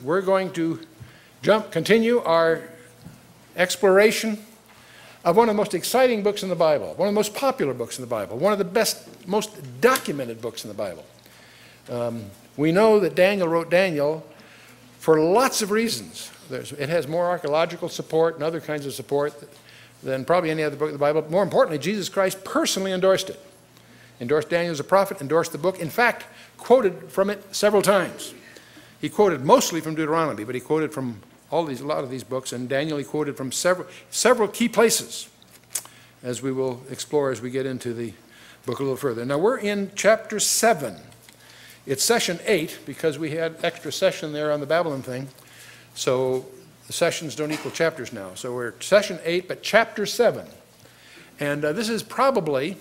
We're going to continue our exploration of one of the most exciting books in the Bible, one of the most popular books in the Bible, one of the best, most documented books in the Bible. We know that Daniel wrote Daniel for lots of reasons. It has more archaeological support and other kinds of support than probably any other book in the Bible. More importantly, Jesus Christ personally endorsed it. Endorsed Daniel as a prophet, endorsed the book, in fact, quoted from it several times. He quoted mostly from Deuteronomy, but he quoted from a lot of these books, and Daniel he quoted from several key places, as we will explore as we get into the book a little further. Now we're in chapter 7. It's session 8 because we had extra session there on the Babylon thing, so the sessions don't equal chapters now. So we're session 8, but chapter 7. And this is probably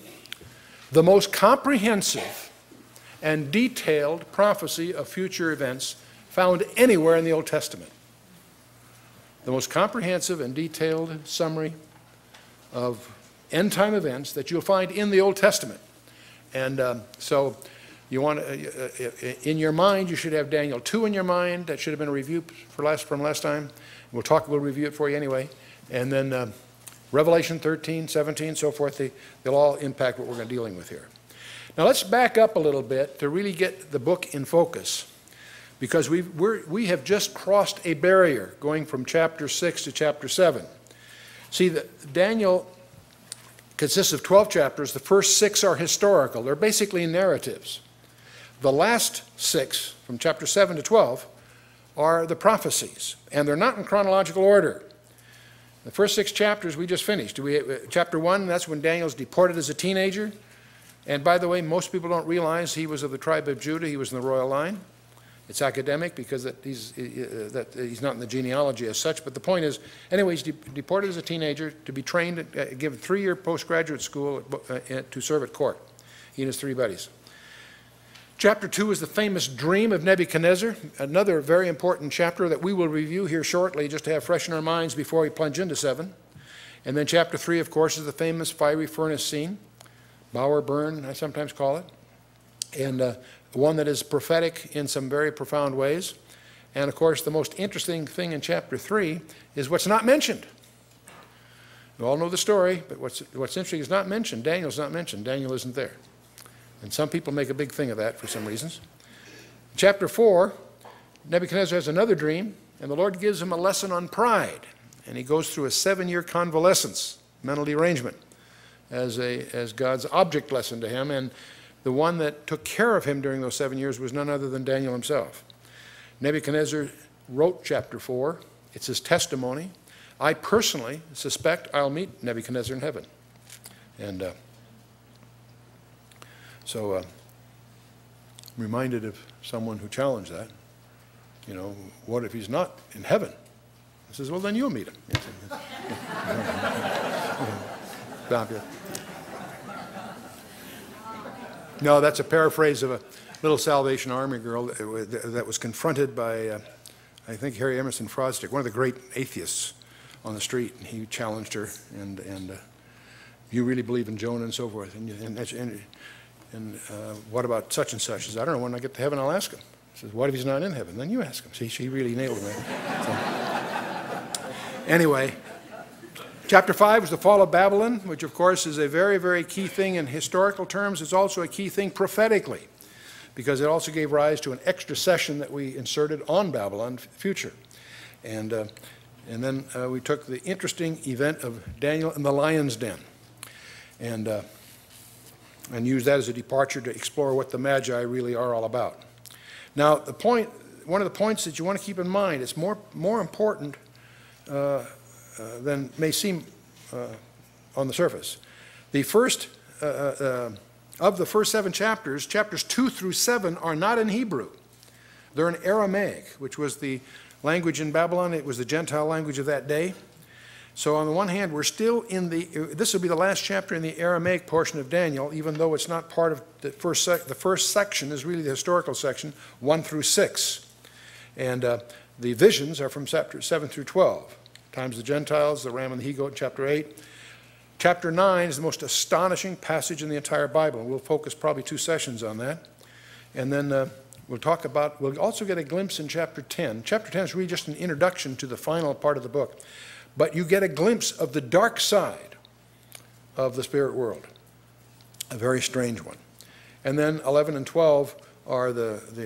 the most comprehensive and detailed prophecy of future events found anywhere in the Old Testament. The most comprehensive and detailed summary of end-time events that you'll find in the Old Testament. And so you want to, in your mind, you should have Daniel 2 in your mind. That should have been a review from last time. We'll review it for you anyway. And then Revelation 13, 17, so forth, they'll all impact what we're going to be dealing with here. Now let's back up a little bit to really get the book in focus, because we have just crossed a barrier going from chapter 6 to chapter 7. See, Daniel consists of 12 chapters. The first 6 are historical. They're basically narratives. The last 6, from chapter 7 to 12, are the prophecies, and they're not in chronological order. The first 6 chapters we just finished. Chapter 1, that's when Daniel's deported as a teenager. And by the way, most people don't realize he was of the tribe of Judah. He was in the royal line. It's academic because he's not in the genealogy as such. But the point is, anyway, he's deported as a teenager to be trained, given 3-year postgraduate school to serve at court. He and his 3 buddies. Chapter 2 is the famous dream of Nebuchadnezzar, another very important chapter that we will review here shortly just to have fresh in our minds before we plunge into 7. And then chapter 3, of course, is the famous fiery furnace scene. Bower burn, I sometimes call it, and one that is prophetic in some very profound ways. And of course, the most interesting thing in chapter 3 is what's not mentioned. You all know the story, but what's interesting is not mentioned. Daniel's not mentioned. Daniel isn't there. And some people make a big thing of that for some reasons. Chapter 4, Nebuchadnezzar has another dream, and the Lord gives him a lesson on pride. And he goes through a 7-year convalescence, mental derangement, as God's object lesson to him, and the one that took care of him during those 7 years was none other than Daniel himself. Nebuchadnezzar wrote chapter 4. It's his testimony. I personally suspect I'll meet Nebuchadnezzar in heaven. And so I'm reminded of someone who challenged that. You know, what if he's not in heaven? I says, well, then you'll meet him. Stop you. No, that's a paraphrase of a little Salvation Army girl that was confronted by, I think, Harry Emerson Fosdick, one of the great atheists on the street. And he challenged her, and you really believe in Jonah and so forth. And what about such and such? She says, I don't know, when I get to heaven, I'll ask him. She says, what if he's not in heaven? Then you ask him. See, she really nailed him. So, anyway. Chapter 5 was the fall of Babylon, which of course is a very, very key thing in historical terms. It's also a key thing prophetically, because it also gave rise to an extra session that we inserted on Babylon future. And then we took the interesting event of Daniel in the lion's den and used that as a departure to explore what the Magi really are all about. Now, one of the points that you want to keep in mind, it's more important than may seem on the surface. The first, of the first 7 chapters, chapters 2 through 7 are not in Hebrew. They're in Aramaic, which was the language in Babylon. It was the Gentile language of that day. So on the one hand, we're still in this will be the last chapter in the Aramaic portion of Daniel, even though it's not part of the first section is really the historical section, 1 through 6. And the visions are from chapter 7 through 12. Times the Gentiles, the ram and the he-goat in chapter 8. Chapter 9 is the most astonishing passage in the entire Bible. We'll focus probably 2 sessions on that. And then We'll also get a glimpse in chapter 10. Chapter 10 is really just an introduction to the final part of the book. But you get a glimpse of the dark side of the spirit world, a very strange one. And then 11 and 12 are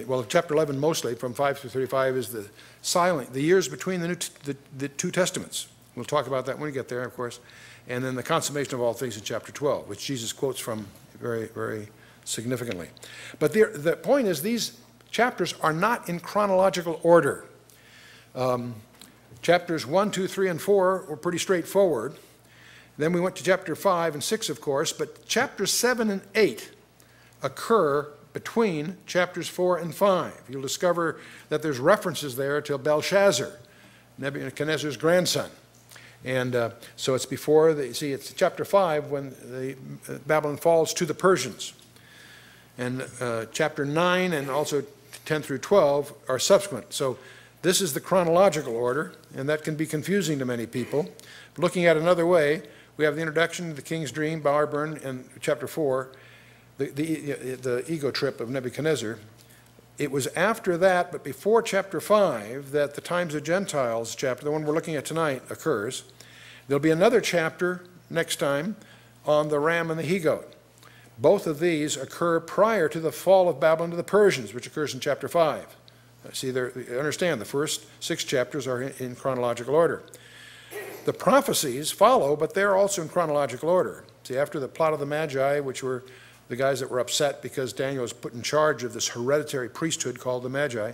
well, chapter 11 mostly, from 5 through 35, is the years between the two testaments. We'll talk about that when we get there, of course. And then the consummation of all things in chapter 12, which Jesus quotes from very, very significantly. But the point is, these chapters are not in chronological order. Chapters 1, 2, 3, and 4 were pretty straightforward. Then we went to chapter 5 and 6, of course, but chapters 7 and 8 occur between chapters 4 and 5. You'll discover that there's references there to Belshazzar, Nebuchadnezzar's grandson. And so it's before, it's chapter 5 when Babylon falls to the Persians. And chapter 9 and also 10 through 12 are subsequent. So this is the chronological order, and that can be confusing to many people. Looking at another way, we have the introduction to the king's dream, Bowerburn, in chapter 4, the ego trip of Nebuchadnezzar. It was after that, but before chapter 5, that the times of Gentiles chapter, the one we're looking at tonight, occurs. There'll be another chapter next time on the ram and the he-goat. Both of these occur prior to the fall of Babylon to the Persians, which occurs in chapter 5. See, understand, the first 6 chapters are in chronological order. The prophecies follow, but they're also in chronological order. See, after the plot of the Magi, which were the guys that were upset because Daniel was put in charge of this hereditary priesthood called the Magi.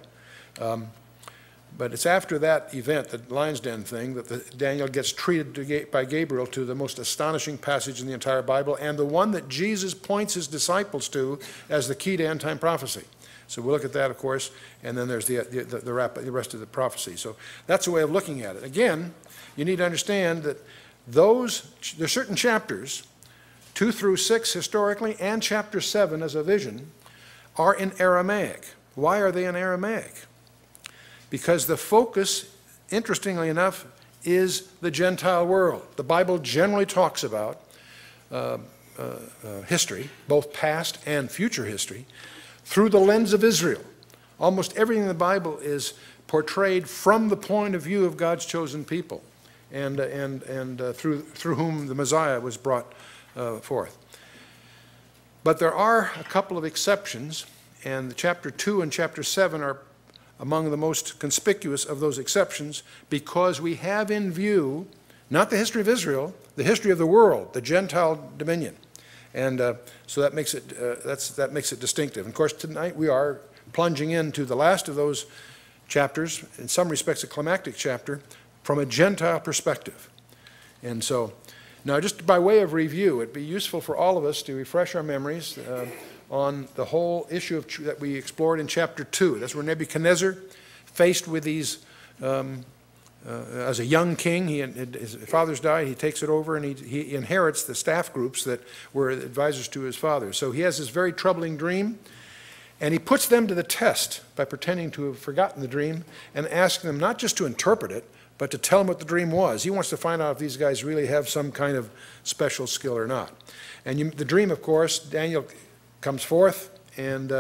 But it's after that event, the lion's den thing, that Daniel gets treated by Gabriel to the most astonishing passage in the entire Bible, and the one that Jesus points his disciples to as the key to end-time prophecy. So we'll look at that, of course, and then there's the rest of the prophecy. So that's a way of looking at it. Again, you need to understand that there's certain chapters, 2 through 6 historically, and chapter 7 as a vision, are in Aramaic. Why are they in Aramaic? Because the focus, interestingly enough, is the Gentile world. The Bible generally talks about history, both past and future history, through the lens of Israel. Almost everything in the Bible is portrayed from the point of view of God's chosen people, and through whom the Messiah was brought forth. But there are a couple of exceptions, and chapter 2 and chapter 7 are among the most conspicuous of those exceptions, because we have in view not the history of Israel, the history of the world, the Gentile dominion. And so that makes it distinctive. And of course, tonight we are plunging into the last of those chapters, in some respects a climactic chapter, from a Gentile perspective. And so, now just by way of review, it'd be useful for all of us to refresh our memories on the whole issue that we explored in chapter 2. That's where Nebuchadnezzar, faced with these, as a young king, his father's died, he takes it over, and he inherits the staff groups that were advisors to his father. So he has this very troubling dream, and he puts them to the test by pretending to have forgotten the dream and asking them not just to interpret it, but to tell him what the dream was. He wants to find out if these guys really have some kind of special skill or not. And the dream, of course, Daniel comes forth and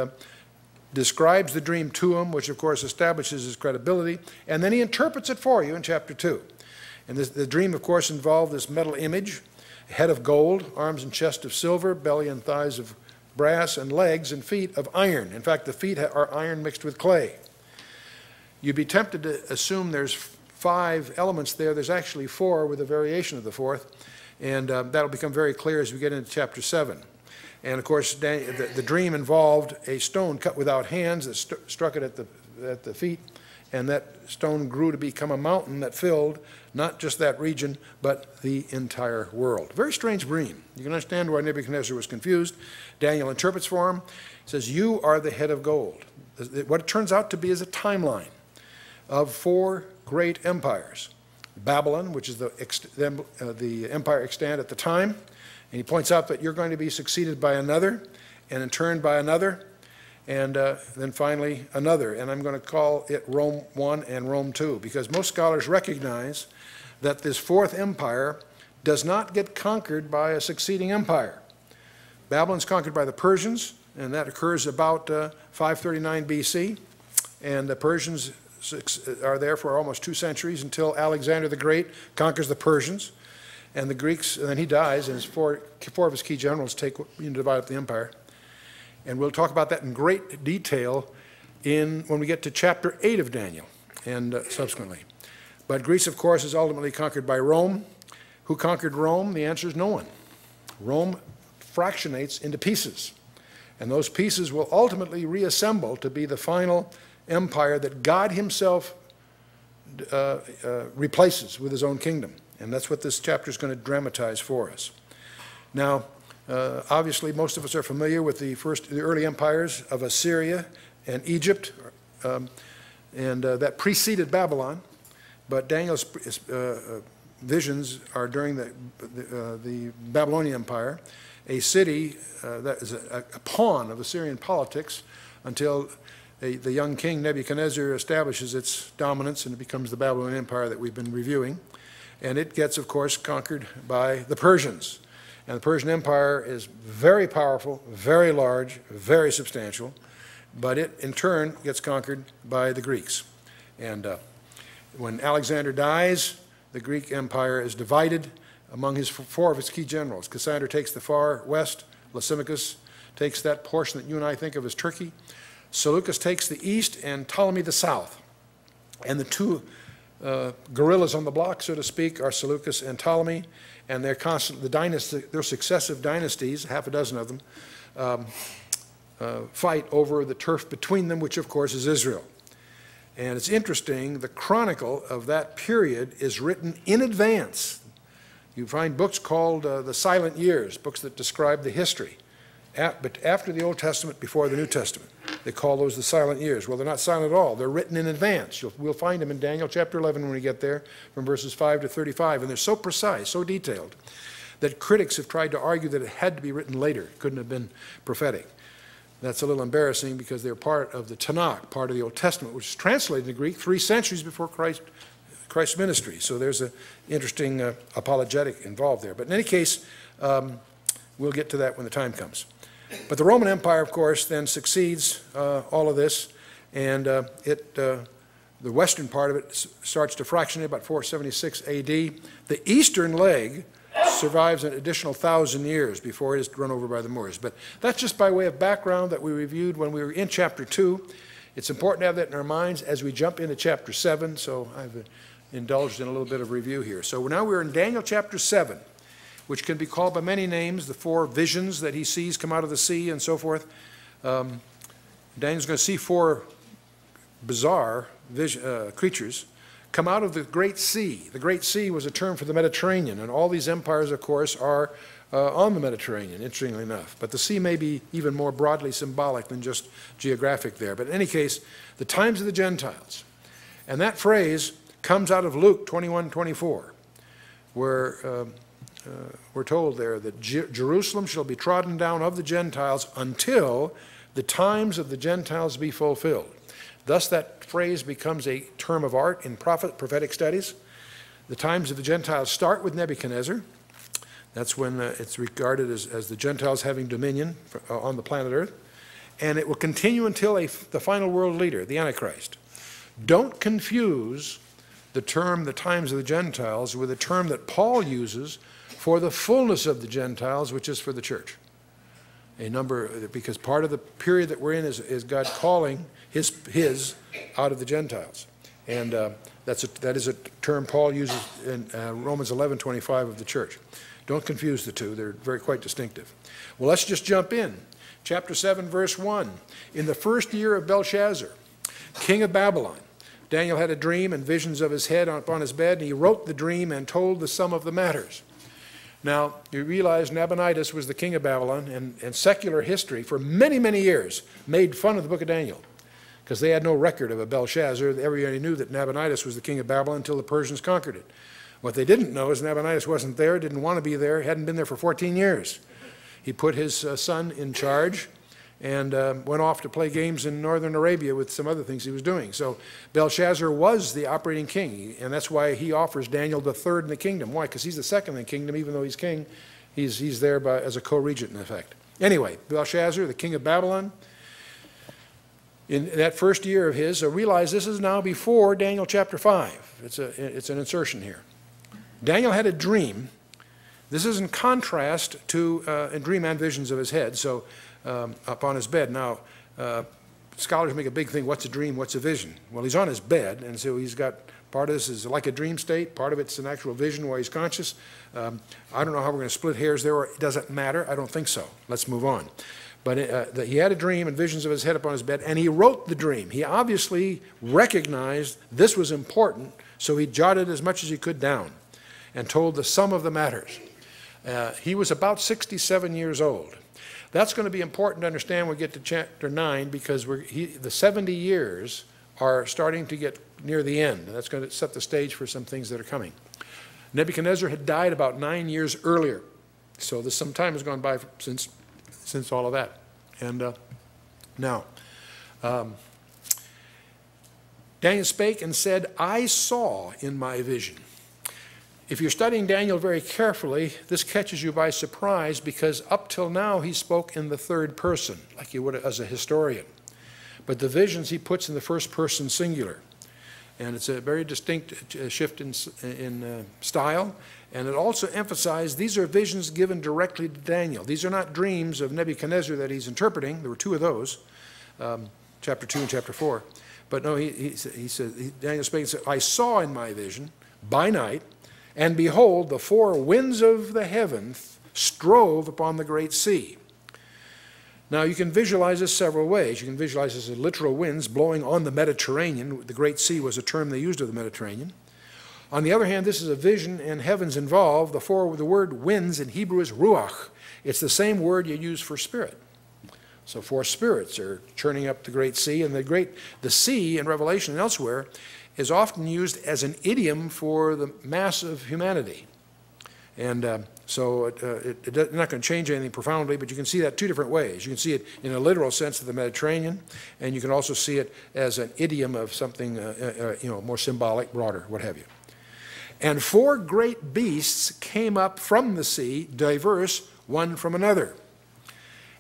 describes the dream to him, which of course establishes his credibility, and then he interprets it for you in chapter 2. And the dream, of course, involved this metal image, a head of gold, arms and chest of silver, belly and thighs of brass, and legs and feet of iron. In fact, the feet are iron mixed with clay. You'd be tempted to assume there's 5 elements there. There's actually 4 with a variation of the 4th, and that'll become very clear as we get into chapter 7. And of course, the dream involved a stone cut without hands that struck it at the feet, and that stone grew to become a mountain that filled not just that region, but the entire world. Very strange dream. You can understand why Nebuchadnezzar was confused. Daniel interprets for him. He says, "You are the head of gold." What it turns out to be is a timeline of 4 great empires. Babylon, which is the empire extant at the time. And he points out that you're going to be succeeded by another, and in turn by another, and then finally another. And I'm going to call it Rome 1 and Rome 2, because most scholars recognize that this 4th empire does not get conquered by a succeeding empire. Babylon's conquered by the Persians, and that occurs about 539 BC. And the Persians are there for almost 2 centuries until Alexander the Great conquers the Persians. And the Greeks, and then he dies, and his four of his key generals divide up the empire. And we'll talk about that in great detail when we get to chapter 8 of Daniel and subsequently. But Greece, of course, is ultimately conquered by Rome. Who conquered Rome? The answer is no one. Rome fractionates into pieces. And those pieces will ultimately reassemble to be the final empire that God himself replaces with his own kingdom. And that's what this chapter is going to dramatize for us. Now, obviously, most of us are familiar with the early empires of Assyria and Egypt, and that preceded Babylon. But Daniel's visions are during the Babylonian Empire, a city that is a pawn of Assyrian politics until the young king Nebuchadnezzar establishes its dominance, and it becomes the Babylonian Empire that we've been reviewing. And it gets, of course, conquered by the Persians. And the Persian Empire is very powerful, very large, very substantial, but it, in turn, gets conquered by the Greeks. And when Alexander dies, the Greek Empire is divided among 4 of its key generals. Cassander takes the far west, Lysimachus takes that portion that you and I think of as Turkey, Seleucus takes the east, and Ptolemy the south. And the 2 gorillas on the block, so to speak, are Seleucus and Ptolemy, and they're constantly, their successive dynasties, half a dozen of them, fight over the turf between them, which of course is Israel. And it's interesting, the chronicle of that period is written in advance. You find books called the Silent Years, books that describe the history, but after the Old Testament, before the New Testament. They call those the silent years. Well, they're not silent at all. They're written in advance. We'll find them in Daniel chapter 11 when we get there, from verses 5 to 35. And they're so precise, so detailed, that critics have tried to argue that it had to be written later. It couldn't have been prophetic. That's a little embarrassing because they're part of the Tanakh, part of the Old Testament, which is translated into Greek 3 centuries before Christ's ministry. So there's an interesting apologetic involved there. But in any case, we'll get to that when the time comes. But the Roman Empire, of course, then succeeds all of this, and the western part of it starts to fractionate about 476 AD. The eastern leg survives an additional 1,000 years before it is run over by the Moors. But that's just by way of background that we reviewed when we were in chapter 2. It's important to have that in our minds as we jump into chapter 7, so I've indulged in a little bit of review here. So now we're in Daniel chapter 7. Which can be called by many names, the 4 visions that he sees come out of the sea and so forth. Daniel's going to see 4 bizarre creatures come out of the Great Sea. The Great Sea was a term for the Mediterranean, and all these empires, of course, are on the Mediterranean, interestingly enough. But the sea may be even more broadly symbolic than just geographic there. But in any case, the times of the Gentiles. And that phrase comes out of Luke 21:24, where we're told there that Jerusalem shall be trodden down of the Gentiles until the times of the Gentiles be fulfilled. Thus that phrase becomes a term of art in prophetic studies. The times of the Gentiles start with Nebuchadnezzar. That's when it's regarded as the Gentiles having dominion on the planet Earth. And it will continue until the final world leader, the Antichrist. Don't confuse the term, the times of the Gentiles, with a term that Paul uses for the fullness of the Gentiles, which is for the church. Because part of the period that we're in is God calling his out of the Gentiles. And that is a term Paul uses in Romans 11:25 of the church. Don't confuse the two. They're quite distinctive. Well, let's just jump in. Chapter 7, verse 1. In the first year of Belshazzar, king of Babylon, Daniel had a dream and visions of his head upon his bed, and he wrote the dream and told the sum of the matters. Now, you realize Nabonidus was the king of Babylon, and secular history for many, many years made fun of the book of Daniel because they had no record of a Belshazzar. Everybody knew that Nabonidus was the king of Babylon until the Persians conquered it. What they didn't know is Nabonidus wasn't there, didn't want to be there, hadn't been there for 14 years. He put his son in charge and went off to play games in northern Arabia with some other things he was doing. So Belshazzar was the operating king, and that's why he offers Daniel the third in the kingdom. Why? Because he's the second in the kingdom, even though he's king. He's there as a co-regent, in effect. Anyway, Belshazzar, the king of Babylon, in that first year of his, realize this is now before Daniel chapter 5. It's an insertion here. Daniel had a dream. This is in contrast to in dream and visions of his head, so up on his bed. Now, scholars make a big thing, what's a dream, what's a vision? Well, he's on his bed, and so he's got, part of this is like a dream state, part of it's an actual vision where he's conscious. I don't know how we're going to split hairs there, or it doesn't matter. I don't think so. Let's move on. But he had a dream and visions of his head upon his bed, and he wrote the dream. He obviously recognized this was important, so he jotted as much as he could down and told the sum of the matters. He was about 67 years old. That's going to be important to understand when we get to chapter 9, because the 70 years are starting to get near the end, and that's going to set the stage for some things that are coming. Nebuchadnezzar had died about 9 years earlier, so some time has gone by since all of that. And now, Daniel spake and said, I saw in my vision. If you're studying Daniel very carefully, this catches you by surprise, because up till now he spoke in the third person, like he would as a historian. But the visions he puts in the first person singular. And it's a very distinct shift in style. And it also emphasized these are visions given directly to Daniel. These are not dreams of Nebuchadnezzar that he's interpreting. There were two of those, chapter 2 and chapter 4. But no, he said, Daniel spake and said, I saw in my vision by night, and behold, the four winds of the heaven strove upon the great sea. Now, you can visualize this several ways. You can visualize this as literal winds blowing on the Mediterranean. The Great Sea was a term they used of the Mediterranean. On the other hand, this is a vision and heavens involved. The word winds in Hebrew is ruach. It's the same word you use for spirit. So four spirits are churning up the Great Sea. And the sea in Revelation and elsewhere is often used as an idiom for the mass of humanity. And so it's not going to change anything profoundly, but you can see that two different ways. You can see it in a literal sense of the Mediterranean, and you can also see it as an idiom of something more symbolic, broader, what have you. And four great beasts came up from the sea, diverse one from another.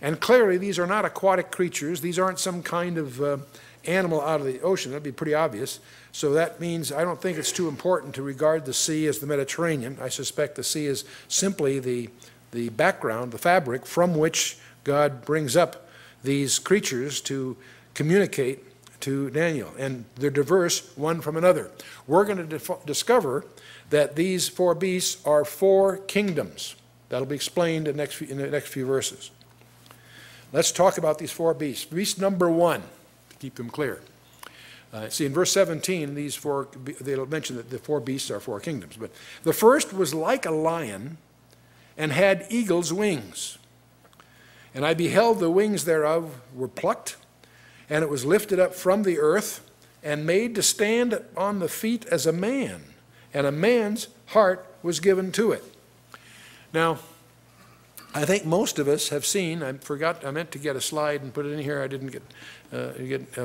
And clearly these are not aquatic creatures. These aren't some kind of animal out of the ocean. That'd be pretty obvious. So that means I don't think it's too important to regard the sea as the Mediterranean. I suspect the sea is simply the background, the fabric from which God brings up these creatures to communicate to Daniel. And they're diverse one from another. We're going to discover that these four beasts are four kingdoms. That'll be explained in the next few verses. Let's talk about these four beasts. Beast number 1, to keep them clear. See, in verse 17, they'll mention that the four beasts are four kingdoms. But the first was like a lion and had eagle's wings. And I beheld the wings thereof were plucked, and it was lifted up from the earth and made to stand on the feet as a man. And a man's heart was given to it. Now, I think most of us have seen, I meant to get a slide and put it in here, I didn't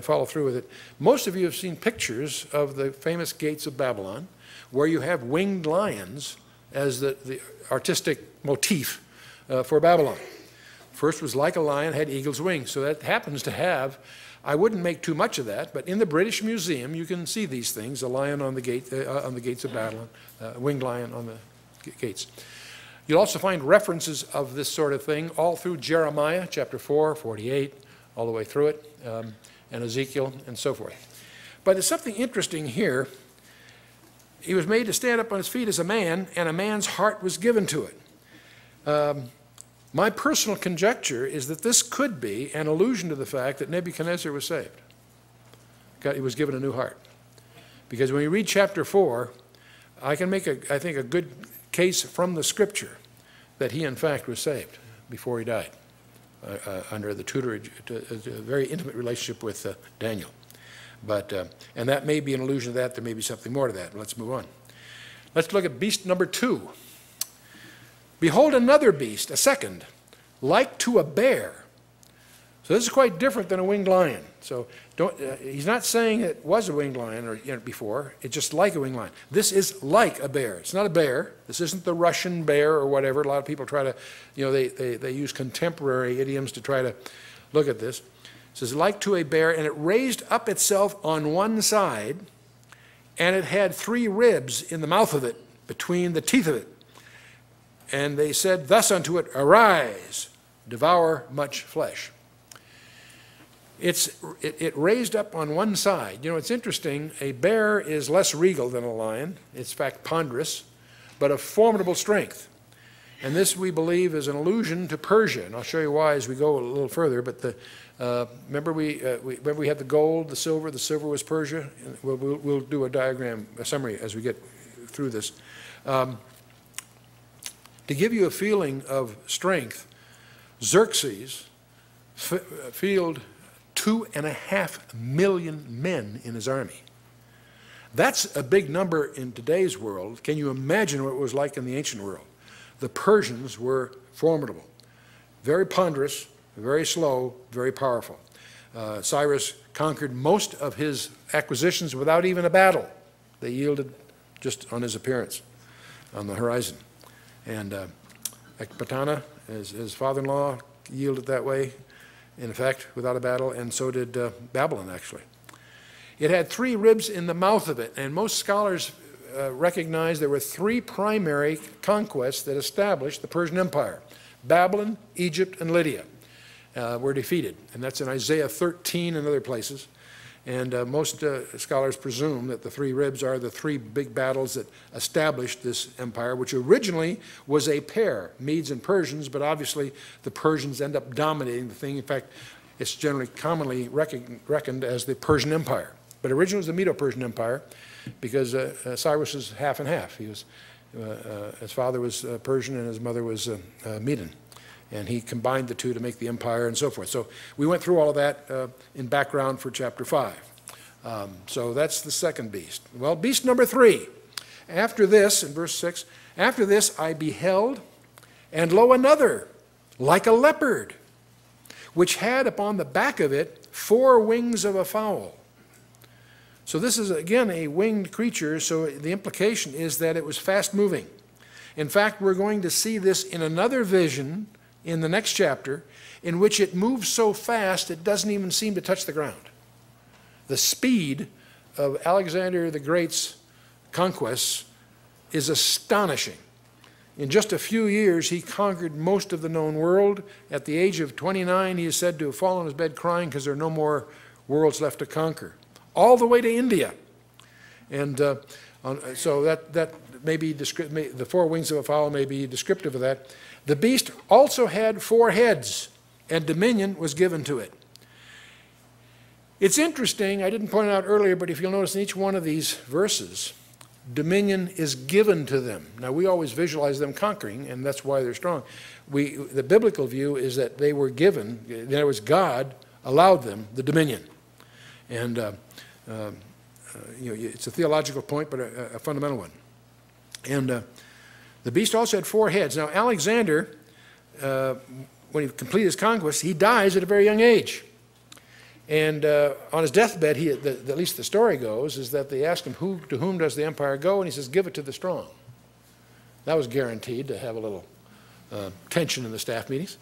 follow through with it. Most of you have seen pictures of the famous gates of Babylon, where you have winged lions as the artistic motif for Babylon. First was like a lion, had eagle's wings. So that happens to have, I wouldn't make too much of that, but in the British Museum you can see these things, a lion on the gates of Babylon, a winged lion on the gates. You'll also find references of this sort of thing all through Jeremiah, chapter 4, 48, all the way through it, and Ezekiel, and so forth. But there's something interesting here. He was made to stand up on his feet as a man, and a man's heart was given to it. My personal conjecture is that this could be an allusion to the fact that Nebuchadnezzar was saved. He was given a new heart. Because when you read chapter 4, I can make, I think, a good case from the scripture that he in fact was saved before he died under the tutorage, a very intimate relationship with Daniel. But, and that may be an allusion to that. There may be something more to that. Let's move on. Let's look at beast number 2. Behold another beast, a second, like to a bear, So this is quite different than a winged lion. So he's not saying it was a winged lion or before. It's just like a winged lion. This is like a bear. It's not a bear. This isn't the Russian bear or whatever. A lot of people try to, they use contemporary idioms to try to look at this. It says like to a bear, and it raised up itself on one side, and it had 3 ribs in the mouth of it, between the teeth of it. And they said thus unto it, arise, devour much flesh. It raised up on one side. It's interesting. A bear is less regal than a lion. It's, in fact, ponderous, but of formidable strength. And this, we believe, is an allusion to Persia. And I'll show you why as we go a little further. But remember we had the gold, the silver. The silver was Persia. We'll do a diagram, a summary as we get through this. To give you a feeling of strength, Xerxes fielded 2.5 million men in his army. That's a big number in today's world. Can you imagine what it was like in the ancient world? The Persians were formidable, very ponderous, very slow, very powerful. Cyrus conquered most of his acquisitions without even a battle. They yielded just on his appearance on the horizon. And Ecbatana, his father-in-law, yielded that way, in effect, without a battle, and so did Babylon, actually. It had 3 ribs in the mouth of it, and most scholars recognize there were 3 primary conquests that established the Persian Empire. Babylon, Egypt, and Lydia were defeated, and that's in Isaiah 13 and other places. And most scholars presume that the 3 ribs are the 3 big battles that established this empire, which originally was a pair, Medes and Persians, but obviously the Persians end up dominating the thing. In fact, it's generally commonly reckoned as the Persian Empire. But originally it was the Medo-Persian Empire because Cyrus was half and half. He was, his father was Persian and his mother was Medan. And he combined the 2 to make the empire and so forth. So we went through all of that in background for chapter 5. So that's the second beast. Well, beast number 3. After this, in verse 6, after this I beheld, and lo, another, like a leopard, which had upon the back of it 4 wings of a fowl. So this is, again, a winged creature, so the implication is that it was fast-moving. In fact, we're going to see this in another vision in the next chapter, in which it moves so fast it doesn't even seem to touch the ground. The speed of Alexander the Great's conquests is astonishing. In just a few years, he conquered most of the known world. At the age of 29, he is said to have fallen on his bed crying because there are no more worlds left to conquer, all the way to India. And so that may be the 4 wings of a fowl may be descriptive of that. The beast also had 4 heads, and dominion was given to it. It's interesting, I didn't point it out earlier, but if you'll notice in each one of these verses, dominion is given to them. Now, we always visualize them conquering, and that's why they're strong. The biblical view is that they were given, in other words, God allowed them the dominion. And it's a theological point, but a fundamental one. And the beast also had 4 heads. Now, Alexander, when he completed his conquest, he dies at a very young age. And on his deathbed, at least the story goes, is that they asked him, to whom does the empire go? And he says, give it to the strong. That was guaranteed to have a little tension in the staff meetings.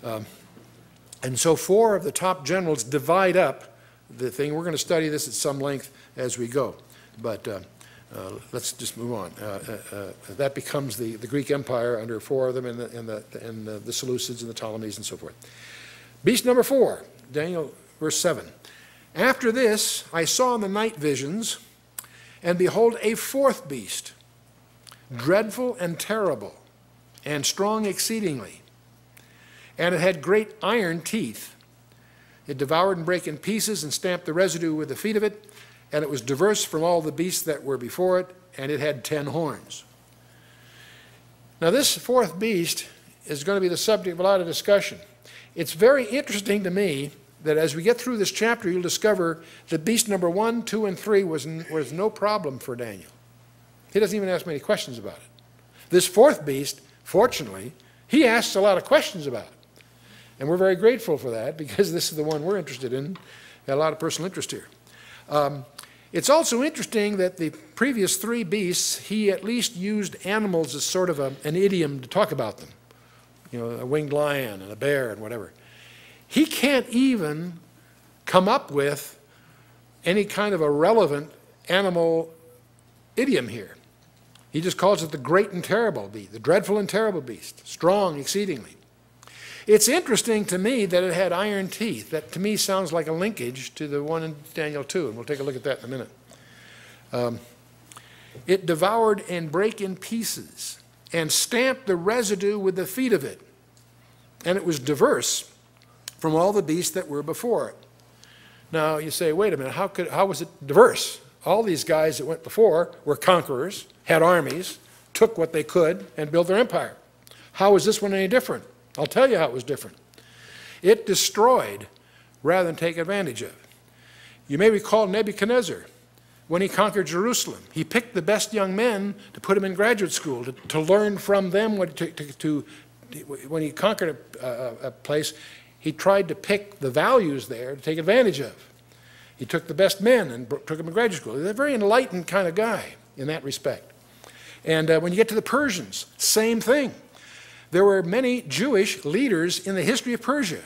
And so 4 of the top generals divide up the thing. We're going to study this at some length as we go. But let's just move on. That becomes the Greek Empire under 4 of them, and the Seleucids and the Ptolemies and so forth. Beast number 4, Daniel, verse 7. After this I saw in the night visions, and behold, a 4th beast, dreadful and terrible, and strong exceedingly. And it had great iron teeth. It devoured and brake in pieces, and stamped the residue with the feet of it. And it was diverse from all the beasts that were before it, and it had 10 horns. Now this 4th beast is going to be the subject of a lot of discussion. It's very interesting to me that as we get through this chapter, you'll discover that beast number 1, 2, and 3 was no problem for Daniel. He doesn't even ask many questions about it. This 4th beast, fortunately, he asks a lot of questions about it. And we're very grateful for that because this is the one we're interested in. Got a lot of personal interest here. It's also interesting that the previous three beasts, he at least used animals as sort of an idiom to talk about them. You know, a winged lion and a bear and whatever. He can't even come up with any kind of a relevant animal idiom here. He just calls it the great and terrible beast, the dreadful and terrible beast, strong exceedingly. It's interesting to me that it had iron teeth. That to me sounds like a linkage to the one in Daniel 2, and we'll take a look at that in a minute. It devoured and brake in pieces and stamped the residue with the feet of it. And it was diverse from all the beasts that were before it. Now you say, wait a minute, how was it diverse? All these guys that went before were conquerors, had armies, took what they could, and built their empire. How is this one any different? I'll tell you how it was different. It destroyed rather than take advantage of. You may recall Nebuchadnezzar, when he conquered Jerusalem. He picked the best young men to put them in graduate school, to learn from them. When he conquered a place, he tried to pick the values there to take advantage of. He took the best men and took them to graduate school. He's a very enlightened kind of guy in that respect. And when you get to the Persians, same thing. There were many Jewish leaders in the history of Persia.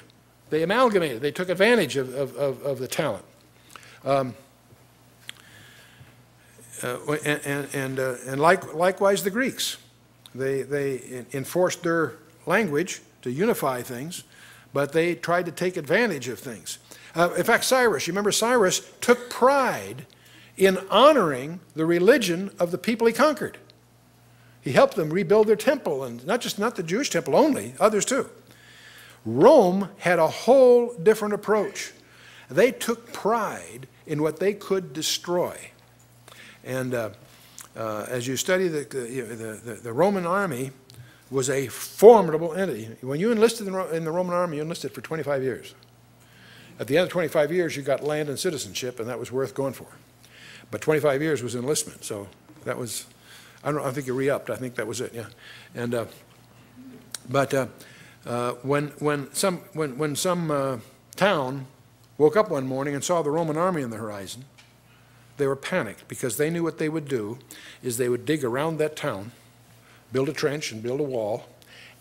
They amalgamated. They took advantage of the talent. Likewise the Greeks. They enforced their language to unify things, but they tried to take advantage of things. In fact, Cyrus, you remember Cyrus took pride in honoring the religion of the people he conquered. He helped them rebuild their temple, and not the Jewish temple only, others too. Rome had a whole different approach. They took pride in what they could destroy. And as you study the Roman army was a formidable entity. When you enlisted in the Roman army, you enlisted for 25 years. At the end of 25 years, you got land and citizenship, and that was worth going for. But 25 years was enlistment, so that was... I think you re-upped. I think that was it. Yeah, and when some town woke up one morning and saw the Roman army on the horizon, they were panicked because they knew what they would do is they would dig around that town, build a trench and build a wall,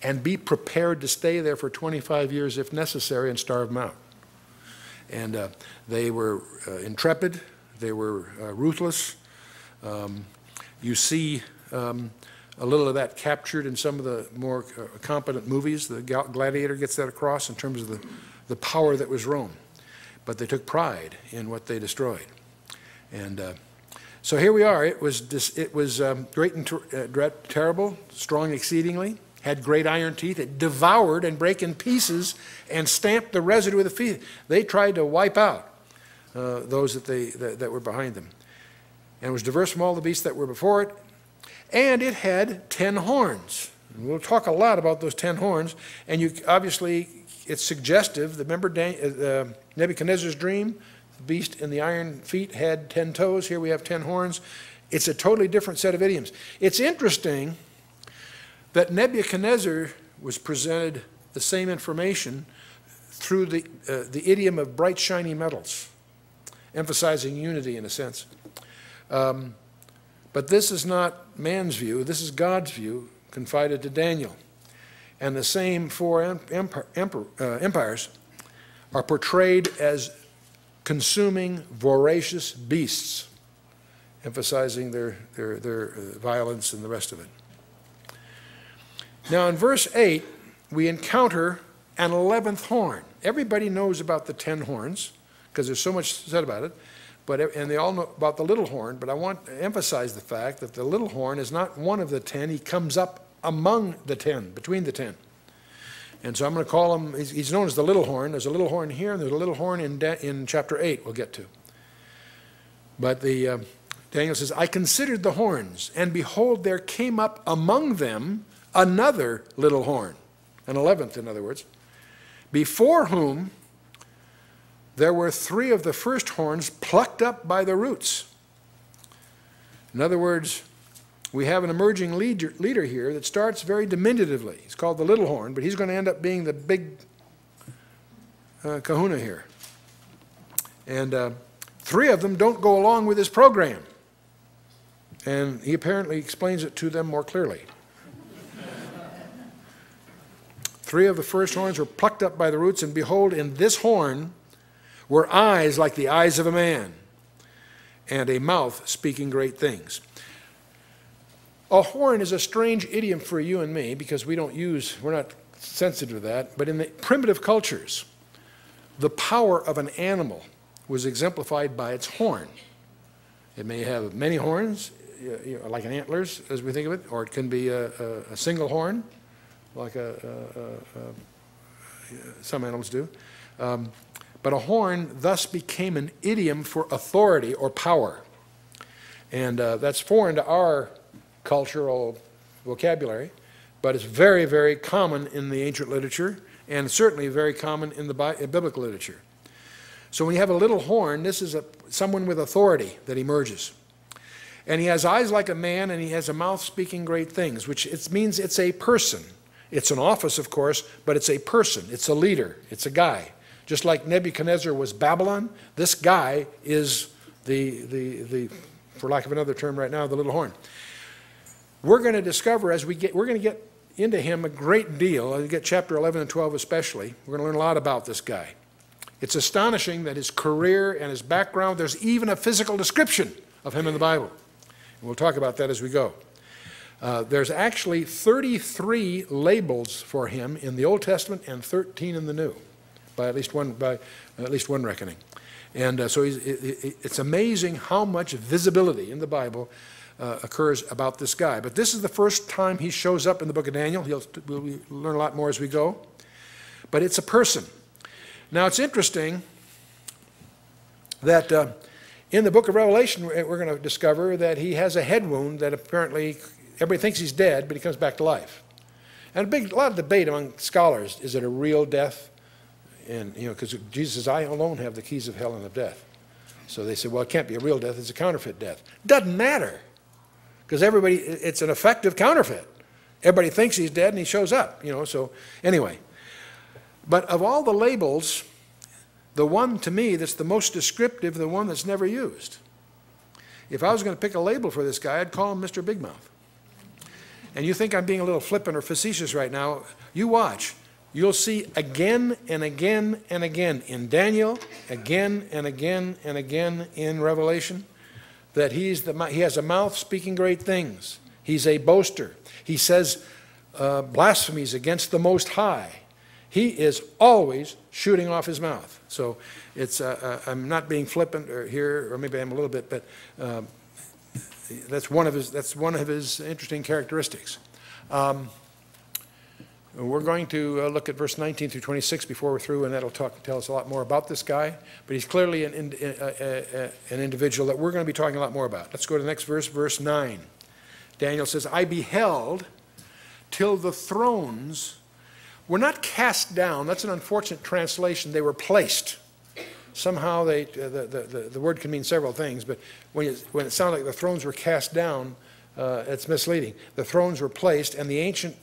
and be prepared to stay there for 25 years if necessary and starve them out. And they were intrepid. They were ruthless. You see a little of that captured in some of the more competent movies. The Gladiator gets that across in terms of the power that was Rome. But they took pride in what they destroyed. And so here we are. It was great and terrible, strong exceedingly, had great iron teeth. It devoured and brake in pieces and stamped the residue with the feet. They tried to wipe out those that were behind them. And it was diverse from all the beasts that were before it. And it had 10 horns. And we'll talk a lot about those 10 horns. And obviously, it's suggestive. Remember Nebuchadnezzar's dream? The beast in the iron feet had 10 toes. Here we have 10 horns. It's a totally different set of idioms. It's interesting that Nebuchadnezzar was presented the same information through the idiom of bright, shiny metals, emphasizing unity in a sense. But this is not man's view. This is God's view, confided to Daniel. And the same four empires are portrayed as consuming, voracious beasts, emphasizing their violence and the rest of it. Now in verse 8, we encounter an 11th horn. Everybody knows about the 10 horns, because there's so much said about it. And they all know about the little horn, but I want to emphasize the fact that the little horn is not one of the 10. He comes up among the 10, between the 10. And so I'm going to call him, he's known as the little horn. There's a little horn here, and there's a little horn in chapter 8 we'll get to. But Daniel says, I considered the horns, and behold, there came up among them another little horn, an 11th in other words, before whom there were 3 of the first horns plucked up by the roots. In other words, we have an emerging leader here that starts very diminutively. He's called the little horn, but he's going to end up being the big kahuna here. And 3 of them don't go along with his program. And he apparently explains it to them more clearly. 3 of the first horns were plucked up by the roots, and behold, in this horn were eyes like the eyes of a man, and a mouth speaking great things. A horn is a strange idiom for you and me because we're not sensitive to that. But in the primitive cultures, the power of an animal was exemplified by its horn. It may have many horns, like an antlers, as we think of it, or it can be a single horn, like some animals do. But a horn thus became an idiom for authority or power. And that's foreign to our cultural vocabulary, but it's very, very common in the ancient literature, and certainly very common in the biblical literature. So when you have a little horn, this is someone with authority that emerges. And he has eyes like a man, and he has a mouth speaking great things, which it means it's a person. It's an office, of course, but it's a person. It's a leader. It's a guy. Just like Nebuchadnezzar was Babylon, this guy is the for lack of another term right now, the little horn. We're going to discover we're going to get into him a great deal. I'll get chapter 11 and 12 especially. We're going to learn a lot about this guy. It's astonishing that his career and his background, there's even a physical description of him in the Bible. And we'll talk about that as we go. There's actually 33 labels for him in the Old Testament and 13 in the New, by at least one reckoning. And so it's amazing how much visibility in the Bible occurs about this guy. But this is the first time he shows up in the book of Daniel. We'll learn a lot more as we go. But it's a person. Now it's interesting that in the book of Revelation we're going to discover that he has a head wound that apparently everybody thinks he's dead, but he comes back to life. And a lot of debate among scholars, is it a real death? And, because Jesus says, I alone have the keys of hell and of death. So they said, well, it can't be a real death, it's a counterfeit death. Doesn't matter, because it's an effective counterfeit. Everybody thinks he's dead and he shows up, so anyway. But of all the labels, the one to me that's the most descriptive, the one that's never used. If I was going to pick a label for this guy, I'd call him Mr. Big Mouth. And you think I'm being a little flippant or facetious right now, you watch. You'll see again and again and again in Daniel, again and again and again in Revelation, that he has a mouth speaking great things. He's a boaster. He says blasphemies against the Most High. He is always shooting off his mouth. So it's I'm not being flippant here, or maybe I'm a little bit, but that's one of his interesting characteristics. We're going to look at verse 19 through 26 before we're through, and that'll tell us a lot more about this guy. But he's clearly an individual that we're going to be talking a lot more about. Let's go to the next verse, verse 9. Daniel says, I beheld till the thrones were not cast down. That's an unfortunate translation. They were placed. Somehow the word can mean several things, but when it sounds like the thrones were cast down, it's misleading. The thrones were placed, and the Ancient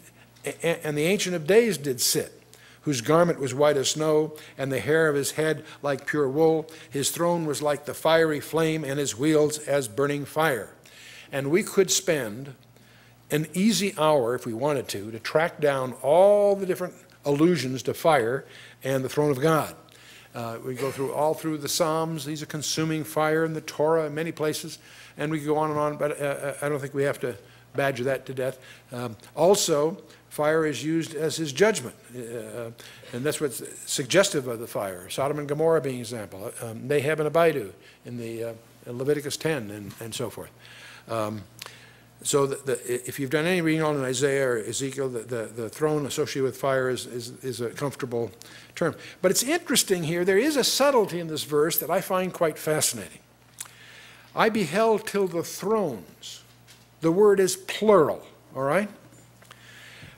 of Days did sit, whose garment was white as snow, and the hair of his head like pure wool. His throne was like the fiery flame, and his wheels as burning fire. And we could spend an easy hour, if we wanted to track down all the different allusions to fire and the throne of God. We go all through the Psalms. These are consuming fire, in the Torah in many places, and we go on and on, but I don't think we have to badger that to death. Also, fire is used as his judgment, and that's what's suggestive of the fire. Sodom and Gomorrah being an example. Nahab and Abidu in the Leviticus 10 and so forth. So if you've done any reading on Isaiah or Ezekiel, the throne associated with fire is a comfortable term. But it's interesting here, there is a subtlety in this verse that I find quite fascinating. I beheld till the thrones. The word is plural, all right?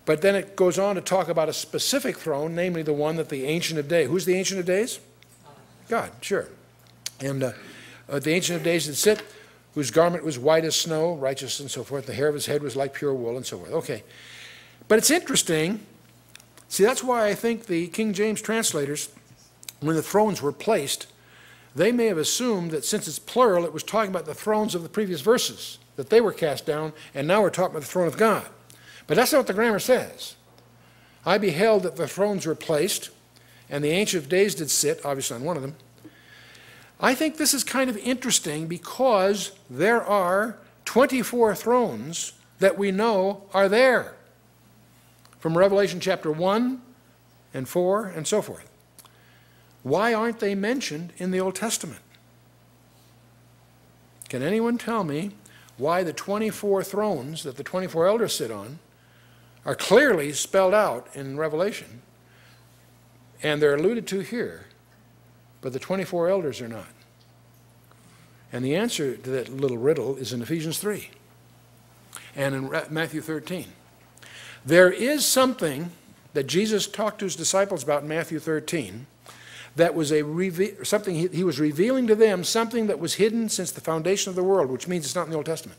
But then it goes on to talk about a specific throne, namely the one that the Ancient of Days. Who's the Ancient of Days? God, sure. And the Ancient of Days did sit, whose garment was white as snow, righteous and so forth. The hair of his head was like pure wool and so forth. Okay. But it's interesting. See, that's why I think the King James translators when the thrones were placed, they may have assumed that since it's plural, it was talking about the thrones of the previous verses, that they were cast down, and now we're talking about the throne of God. But that's not what the grammar says. I beheld that the thrones were placed, and the Ancient of Days did sit, obviously on one of them. I think this is kind of interesting because there are 24 thrones that we know are there from Revelation chapter 1 and 4 and so forth. Why aren't they mentioned in the Old Testament? Can anyone tell me why the 24 thrones that the 24 elders sit on are clearly spelled out in Revelation, and they're alluded to here, but the 24 elders are not? And the answer to that little riddle is in Ephesians 3 and in Matthew 13. There is something that Jesus talked to his disciples about in Matthew 13 that was something he was revealing to them, something that was hidden since the foundation of the world, which means it's not in the Old Testament.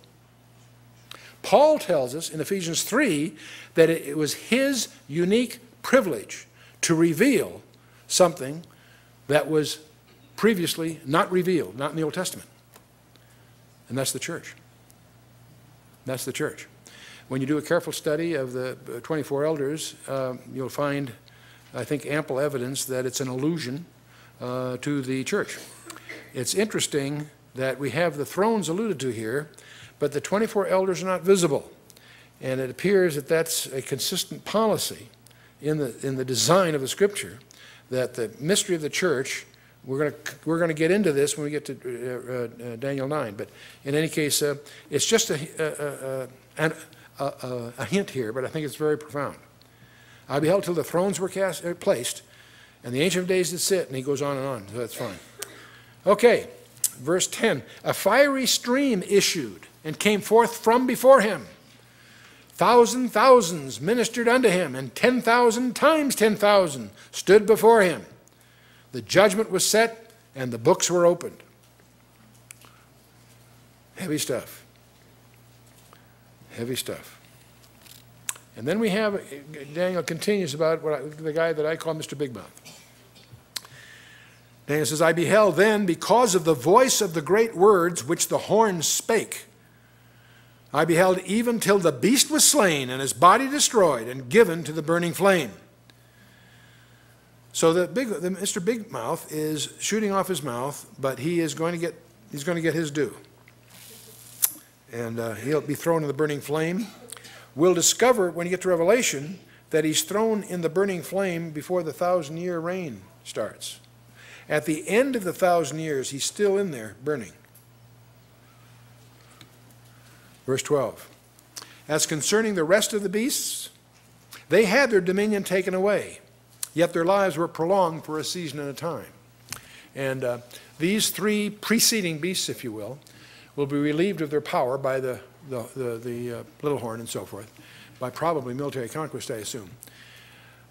Paul tells us in Ephesians 3 that it was his unique privilege to reveal something that was previously not revealed, not in the Old Testament. And that's the church. That's the church. When you do a careful study of the 24 elders, you'll find, I think, ample evidence that it's an allusion to the church. It's interesting that we have the thrones alluded to here, but the 24 elders are not visible. And it appears that that's a consistent policy in the design of the Scripture, that the mystery of the church, we're going to get into this when we get to Daniel 9. But in any case, it's just a hint here, but I think it's very profound. I beheld till the thrones were placed, and the Ancient of Days did sit, and he goes on and on, so that's fine. Okay, verse 10. A fiery stream issued and came forth from before him. Thousands ministered unto him, and 10,000 times 10,000 stood before him. The judgment was set, and the books were opened. Heavy stuff. Heavy stuff. And then we have, Daniel continues about the guy that I call Mr. Big Mouth. Daniel says, I beheld then, because of the voice of the great words which the horn spake, I beheld even till the beast was slain, and his body destroyed, and given to the burning flame. So Mr. Big Mouth is shooting off his mouth, but he's going to get his due. And he'll be thrown in the burning flame. We'll discover when you get to Revelation that he's thrown in the burning flame before the 1,000-year reign starts. At the end of the 1,000 years, he's still in there burning. Verse 12. As concerning the rest of the beasts, they had their dominion taken away, yet their lives were prolonged for a season and a time. And these three preceding beasts, if you will be relieved of their power by the little horn and so forth, by probably military conquest, I assume.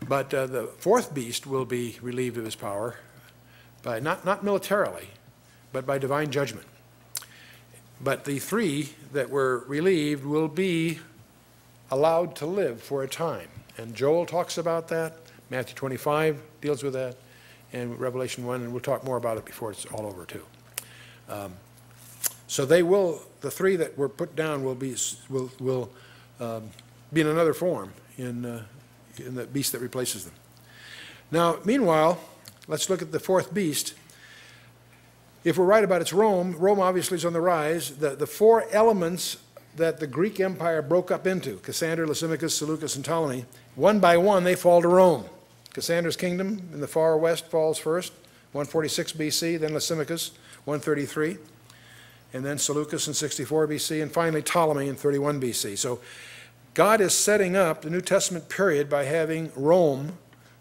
But the fourth beast will be relieved of his power by not militarily, but by divine judgment. But the three that were relieved will be allowed to live for a time. And Joel talks about that. Matthew 25 deals with that. And Revelation 1, and we'll talk more about it before it's all over too. So the three that were put down will be in another form in the beast that replaces them. Now, meanwhile, let's look at the fourth beast. If we're right about its Rome obviously is on the rise. The four elements that the Greek Empire broke up into, Cassander, Lysimachus, Seleucus, and Ptolemy, one by one they fall to Rome. Cassander's kingdom in the far west falls first, 146 BC, then Lysimachus, 133, and then Seleucus in 64 BC, and finally Ptolemy in 31 BC. So God is setting up the New Testament period by having Rome,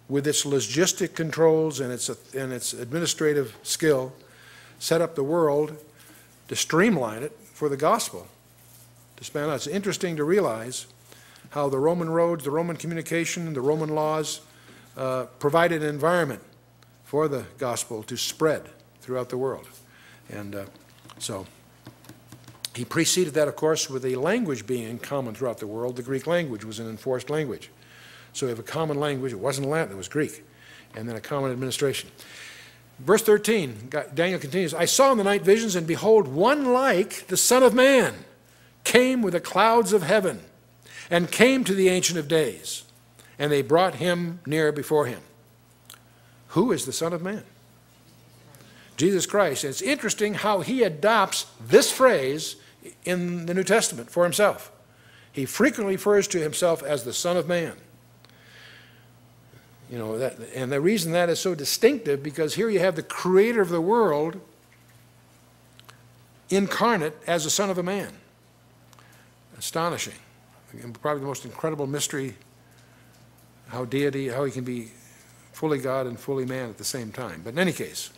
with its logistic controls and its administrative skill, set up the world to streamline it for the gospel to span out. It's interesting to realize how the Roman roads, the Roman communication, the Roman laws provided an environment for the gospel to spread throughout the world. And so he preceded that, of course, with a language being common throughout the world. The Greek language was an enforced language. So we have a common language. It wasn't Latin, it was Greek. And then a common administration. Verse 13, Daniel continues, I saw in the night visions, and behold, one like the Son of Man came with the clouds of heaven, and came to the Ancient of Days, and they brought him near before him. Who is the Son of Man? Jesus Christ. And it's interesting how he adopts this phrase in the New Testament for himself. He frequently refers to himself as the Son of Man. You know, and the reason that is so distinctive, because here you have the creator of the world incarnate as the Son of a Man. Astonishing. Probably the most incredible mystery, how he can be fully God and fully man at the same time. But in any case,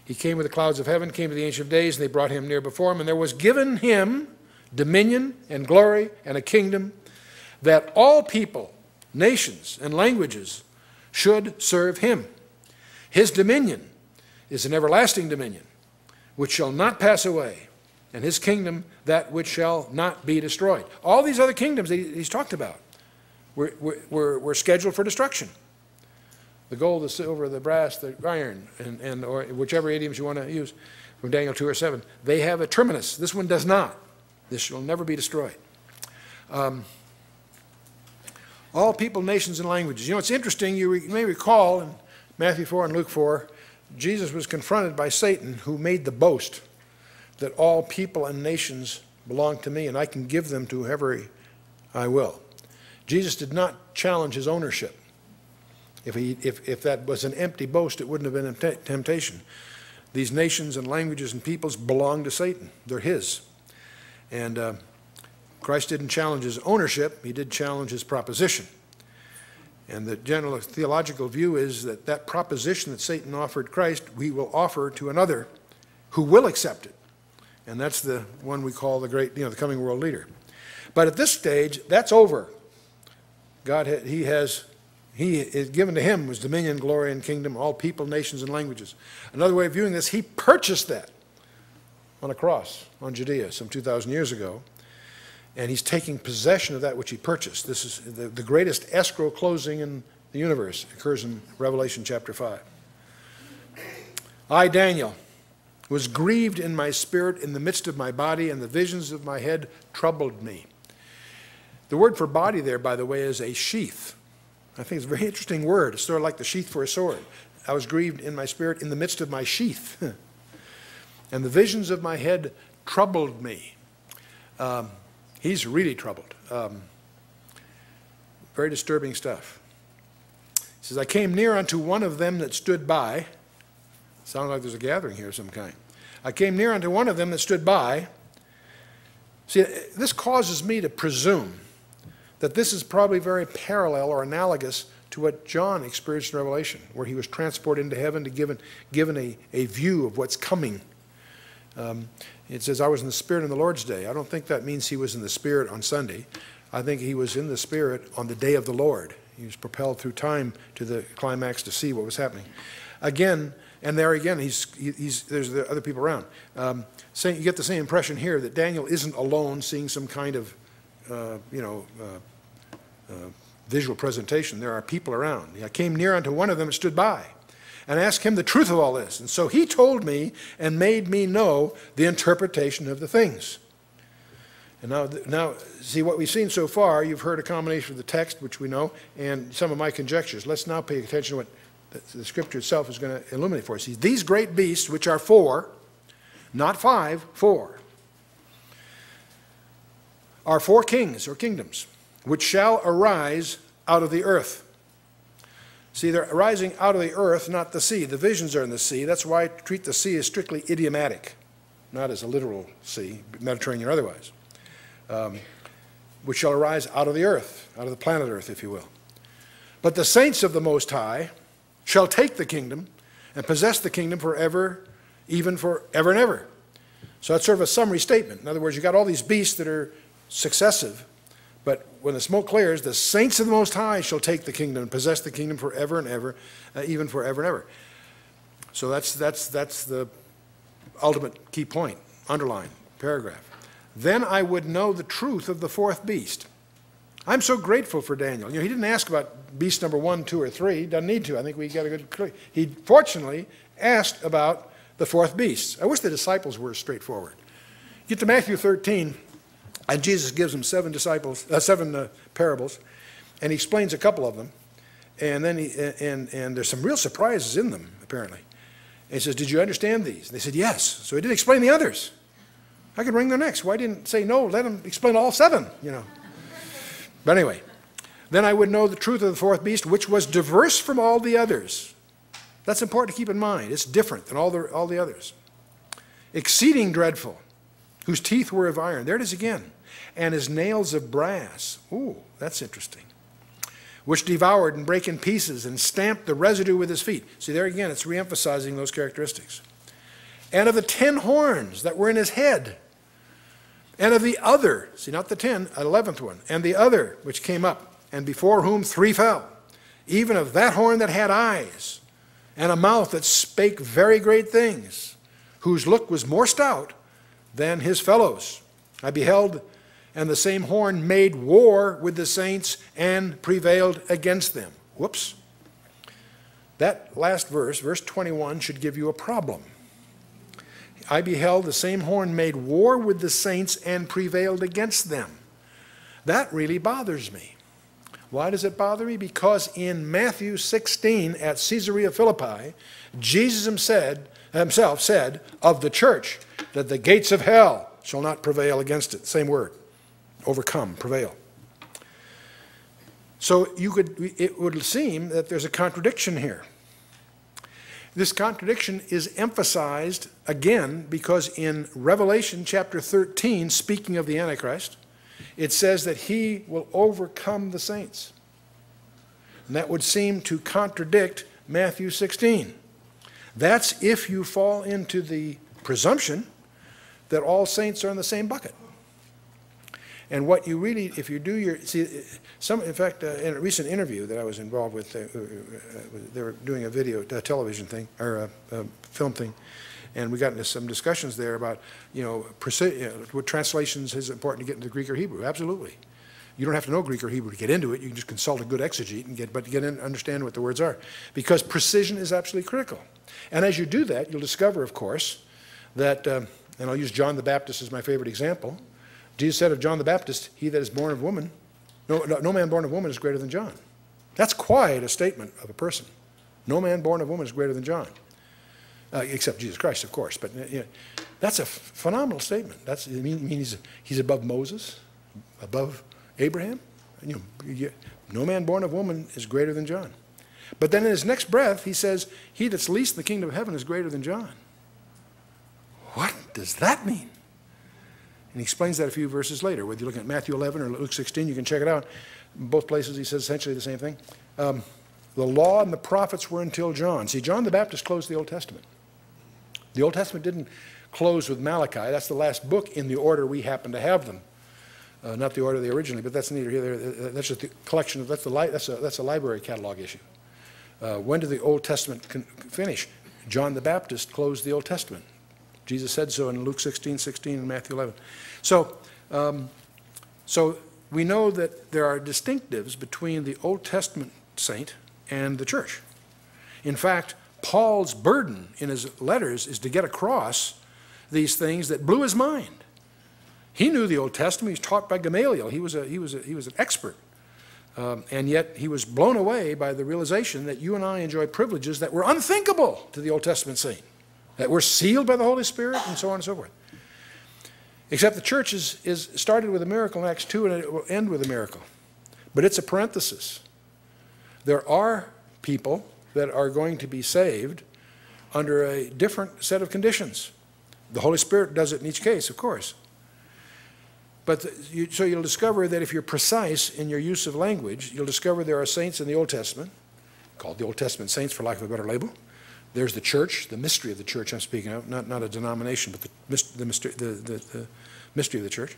he came with the clouds of heaven, came to the Ancient of Days, and they brought him near before him. And there was given him dominion and glory and a kingdom, that all people, nations, and languages should serve him. His dominion is an everlasting dominion, which shall not pass away, and his kingdom that which shall not be destroyed. All these other kingdoms that he's talked about were scheduled for destruction. The gold, the silver, the brass, the iron, or whichever idioms you want to use from Daniel 2 or 7, they have a terminus. This one does not. This shall never be destroyed. All people, nations, and languages. You know, it's interesting, you may recall in Matthew 4 and Luke 4, Jesus was confronted by Satan, who made the boast that all people and nations belong to me, and I can give them to whoever I will. Jesus did not challenge his ownership. If that was an empty boast, it wouldn't have been a temptation. These nations and languages and peoples belong to Satan. They're his. And Christ didn't challenge his ownership. He did challenge his proposition. And the general theological view is that that proposition that Satan offered Christ, we will offer to another who will accept it. And that's the one we call the great, the coming world leader. But at this stage, that's over. He is given to him was dominion, glory, and kingdom, all people, nations, and languages. Another way of viewing this, he purchased that on a cross on Judea some 2,000 years ago. And he's taking possession of that which he purchased. This is the greatest escrow closing in the universe. It occurs in Revelation chapter 5. I, Daniel, was grieved in my spirit in the midst of my body, and the visions of my head troubled me. The word for body there, by the way, is a sheath. I think it's a very interesting word. It's sort of like the sheath for a sword. I was grieved in my spirit in the midst of my sheath. And the visions of my head troubled me. He's really troubled. Very disturbing stuff. He says, I came near unto one of them that stood by. Sounds like there's a gathering here of some kind. I came near unto one of them that stood by. See, this causes me to presume that this is probably very parallel or analogous to what John experienced in Revelation, where he was transported into heaven to given a view of what's coming. It says, I was in the Spirit on the Lord's day. I don't think that means he was in the Spirit on Sunday. I think he was in the Spirit on the day of the Lord. He was propelled through time to the climax to see what was happening. Again, and there again, there's the other people around. You get the same impression here that Daniel isn't alone seeing some kind of, visual presentation. There are people around. I came near unto one of them and stood by, and asked him the truth of all this. And so he told me and made me know the interpretation of the things. And now, see what we've seen so far, you've heard a combination of the text, which we know, and some of my conjectures. Let's now pay attention to what the Scripture itself is going to illuminate for us. See, these great beasts, which are 4, not 5, 4, are 4 kings or kingdoms, which shall arise out of the earth. See, they're arising out of the earth, not the sea. The visions are in the sea. That's why I treat the sea as strictly idiomatic, not as a literal sea, Mediterranean or otherwise, which shall arise out of the earth, out of the planet Earth, if you will. But the saints of the Most High shall take the kingdom and possess the kingdom forever, even forever and ever. So that's sort of a summary statement. In other words, you've got all these beasts that are successive, but when the smoke clears, the saints of the Most High shall take the kingdom and possess the kingdom forever and ever, even forever and ever. So that's the ultimate key point, underline, paragraph. Then I would know the truth of the 4th beast. I'm so grateful for Daniel. You know, he didn't ask about beast number 1, 2, or 3. He doesn't need to. I think we got a good clue. He fortunately asked about the fourth beast. I wish the disciples were straightforward. Get to Matthew 13, and Jesus gives them seven parables, and he explains a couple of them, and then and there's some real surprises in them, apparently. And he says, did you understand these? And they said, yes. So he didn't explain the others. I could wring their necks. Why didn't say no? Let him explain all seven, you know. But anyway, then I would know the truth of the fourth beast, which was diverse from all the others. That's important to keep in mind. It's different than all the others. Exceeding dreadful, whose teeth were of iron. There it is again. And his nails of brass. Ooh, that's interesting. Which devoured and brake in pieces and stamped the residue with his feet. See, there again, it's reemphasizing those characteristics. And of the 10 horns that were in his head. And of the other, see, not the 10, 11th one. And the other which came up, and before whom 3 fell. Even of that horn that had eyes, and a mouth that spake very great things, whose look was more stout than his fellows. I beheld, and the same horn made war with the saints and prevailed against them. Whoops. That last verse, verse 21, should give you a problem. I beheld the same horn made war with the saints and prevailed against them. That really bothers me. Why does it bother me? Because in Matthew 16 at Caesarea Philippi, Jesus himself said of the church that the gates of hell shall not prevail against it. Same word. Overcome, prevail. So it would seem that there's a contradiction here. This contradiction is emphasized again because in Revelation chapter 13, speaking of the Antichrist, it says that he will overcome the saints. And that would seem to contradict Matthew 16. That's if you fall into the presumption that all saints are in the same bucket. And what you really, if you do your, see, in fact, in a recent interview that I was involved with, they were doing a television thing, or a film thing, and we got into some discussions there about, what translations is important to get into Greek or Hebrew. Absolutely. You don't have to know Greek or Hebrew to get into it. You can just consult a good exegete and understand what the words are. Because precision is absolutely critical. And as you do that, you'll discover, of course, that, and I'll use John the Baptist as my favorite example. Jesus said of John the Baptist, he that is born of woman, no man born of woman is greater than John. That's quite a statement of a person. No man born of woman is greater than John. Except Jesus Christ, of course. But that's a phenomenal statement. It means he's above Moses, above Abraham. No man born of woman is greater than John. But then in his next breath, he says, he that's least in the kingdom of heaven is greater than John. What does that mean? And he explains that a few verses later. Whether you're looking at Matthew 11 or Luke 16, you can check it out. In both places, he says essentially the same thing. The law and the prophets were until John. See, John the Baptist closed the Old Testament. The Old Testament didn't close with Malachi. That's the last book in the order we happen to have them. Not the order they originally, but that's neither here nor there. That's just the collection. That's a library catalog issue. When did the Old Testament finish? John the Baptist closed the Old Testament. Jesus said so in Luke 16:16 and Matthew 11. So we know that there are distinctives between the Old Testament saint and the church. In fact, Paul's burden in his letters is to get across these things that blew his mind. He knew the Old Testament. He was taught by Gamaliel. He was an expert. And yet he was blown away by the realization that you and I enjoy privileges that were unthinkable to the Old Testament saint, that were sealed by the Holy Spirit, and so on and so forth. Except the church is started with a miracle in Acts 2, and it will end with a miracle. But it's a parenthesis. There are people that are going to be saved under a different set of conditions. The Holy Spirit does it in each case, of course. But so you'll discover that if you're precise in your use of language, you'll discover there are saints in the Old Testament, called the Old Testament saints for lack of a better label. There's the church, the mystery of the church I'm speaking of, not a denomination, but the mystery of the church.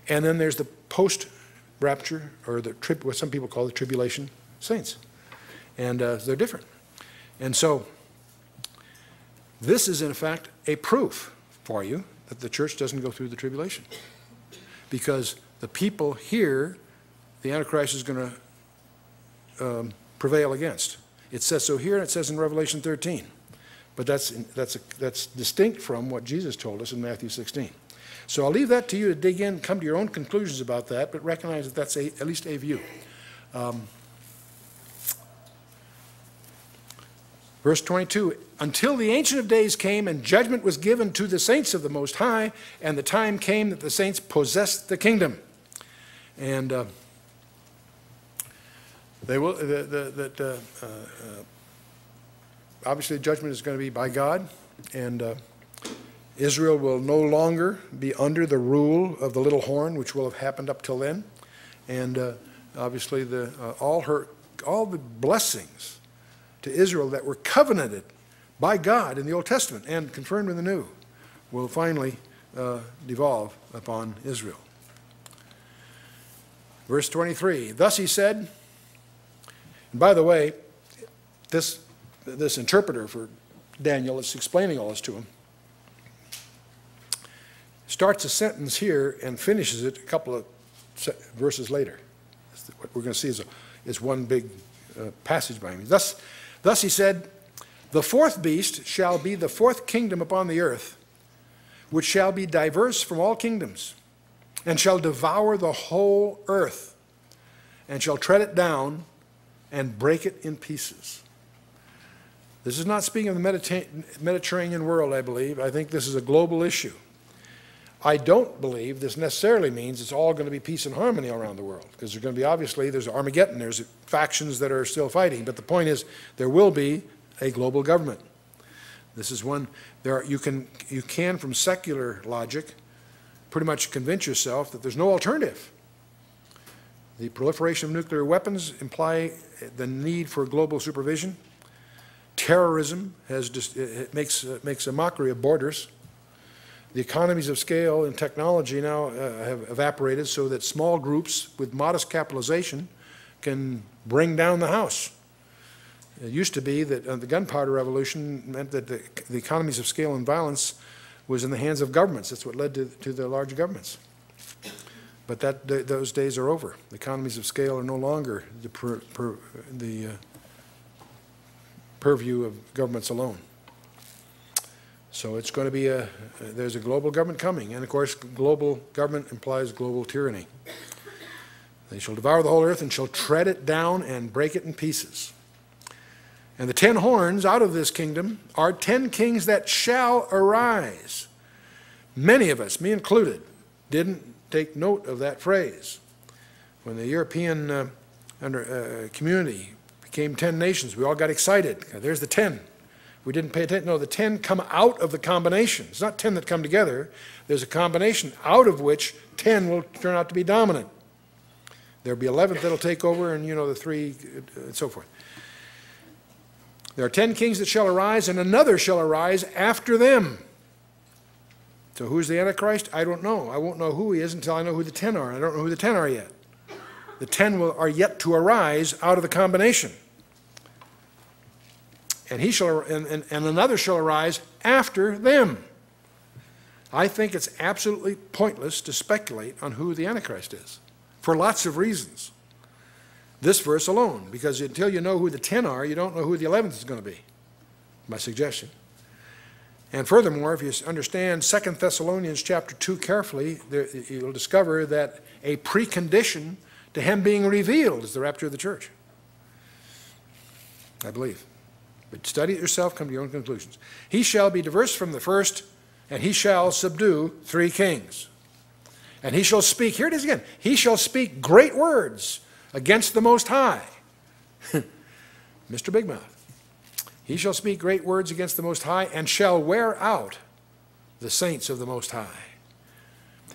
And then there's the post-rapture, or what some people call the tribulation saints. And they're different. And so this is, in fact, a proof for you that the church doesn't go through the tribulation. Because the people here the Antichrist is going to prevail against. It says so here, and it says in Revelation 13. But that's distinct from what Jesus told us in Matthew 16. So I'll leave that to you to dig in, come to your own conclusions about that, but recognize that that's at least a view. Verse 22, until the Ancient of Days came and judgment was given to the saints of the Most High, and the time came that the saints possessed the kingdom. And they will, obviously the judgment is going to be by God, and Israel will no longer be under the rule of the little horn, which will have happened up till then. And obviously all the blessings to Israel that were covenanted by God in the Old Testament and confirmed in the New will finally devolve upon Israel. Verse 23, thus he said, and by the way, this interpreter for Daniel is explaining all this to him, starts a sentence here and finishes it a couple of verses later. What we're going to see is one big passage by him. Thus he said, the fourth beast shall be the fourth kingdom upon the earth, which shall be diverse from all kingdoms, and shall devour the whole earth, and shall tread it down and break it in pieces. This is not speaking of the Mediterranean world, I believe. I think this is a global issue. I don't believe this necessarily means it's all going to be peace and harmony around the world, because there's going to be, obviously, there's Armageddon, there's factions that are still fighting, but the point is there will be a global government. This is one, you can from secular logic pretty much convince yourself that there's no alternative. The proliferation of nuclear weapons imply the need for global supervision. Terrorism makes a mockery of borders. The economies of scale and technology now have evaporated so that small groups with modest capitalization can bring down the house. It used to be that the gunpowder revolution meant that the economies of scale and violence was in the hands of governments. That's what led to the large governments. But those days are over. The economies of scale are no longer the purview of governments alone. So it's going to be there's a global government coming, and of course global government implies global tyranny. They shall devour the whole earth and shall tread it down and break it in pieces. And the 10 horns out of this kingdom are 10 kings that shall arise. Many of us, me included, didn't take note of that phrase. When the European community became 10 nations, we all got excited. There's the 10. We didn't pay attention. No, the 10 come out of the combination. It's not 10 that come together. There's a combination out of which 10 will turn out to be dominant. There'll be 11 that'll take over, and the 3 and so forth. There are 10 kings that shall arise, and another shall arise after them. So who's the Antichrist? I don't know. I won't know who he is until I know who the 10 are. I don't know who the 10 are yet. The 10 are yet to arise out of the combination. And another shall arise after them. I think it's absolutely pointless to speculate on who the Antichrist is, for lots of reasons. This verse alone, because until you know who the 10 are, you don't know who the 11th is going to be, my suggestion. And furthermore, if you understand 2 Thessalonians chapter 2 carefully, you'll discover that a precondition to him being revealed is the rapture of the church, I believe. But study it yourself, come to your own conclusions. He shall be diverse from the first, and he shall subdue 3 kings. And he shall speak, here it is again, he shall speak great words against the Most High. Mr. Big Mouth. He shall speak great words against the Most High, and shall wear out the saints of the Most High,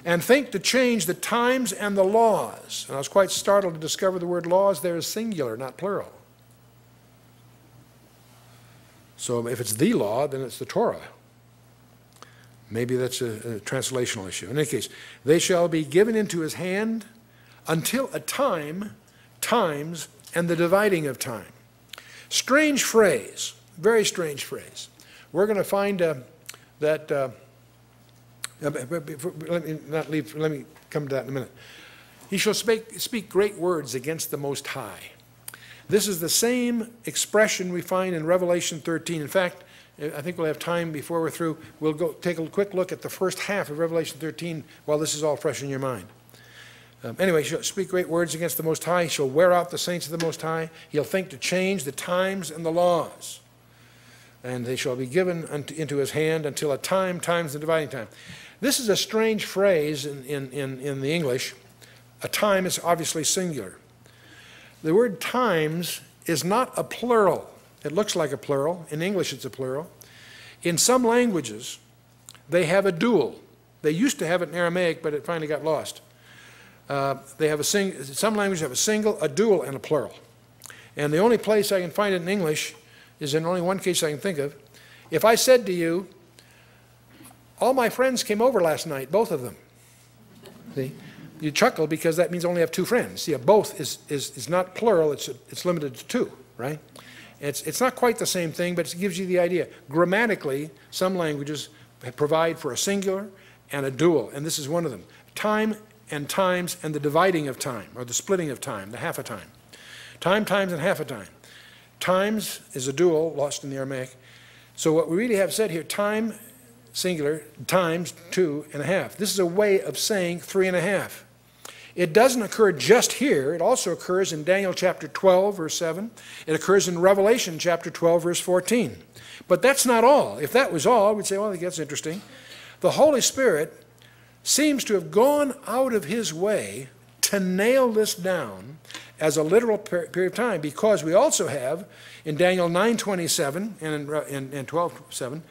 and think to change the times and the laws. And I was quite startled to discover the word laws there is singular, not plural. So if it's the law, then it's the Torah. Maybe that's a translational issue. In any case, they shall be given into his hand until a time, times, and the dividing of time. Strange phrase, very strange phrase. We're going to find that, let me come to that in a minute. He shall speak great words against the Most High. This is the same expression we find in Revelation 13. In fact, I think we'll have time before we're through. We'll go take a quick look at the first half of Revelation 13 while this is all fresh in your mind. Anyway, he shall speak great words against the Most High. He shall wear out the saints of the Most High. He'll think to change the times and the laws. And they shall be given into his hand until a times the dividing time. This is a strange phrase in the English. A time is obviously singular. The word times is not a plural. It looks like a plural. In English, it's a plural. In some languages, they have a dual. They used to have it in Aramaic, but it finally got lost. They have some languages have a single, a dual, and a plural. And the only place I can find it in English is in only one case I can think of. If I said to you, all my friends came over last night, both of them. See? You chuckle because that means only have two friends. See, a both is not plural, it's limited to two, right? It's not quite the same thing, but it gives you the idea. Grammatically, some languages provide for a singular and a dual, and this is one of them. Time and times and the dividing of time, or the splitting of time, the half a time. Time, times, and half a time. Times is a dual, lost in the Aramaic. So what we really have said here, time, singular, times, 2.5. This is a way of saying 3.5. It doesn't occur just here. It also occurs in Daniel chapter 12, verse 7. It occurs in Revelation chapter 12, verse 14. But that's not all. If that was all, we'd say, well, I think that's interesting. The Holy Spirit seems to have gone out of his way to nail this down as a literal period of time, because we also have in Daniel 9:27 and in 12:7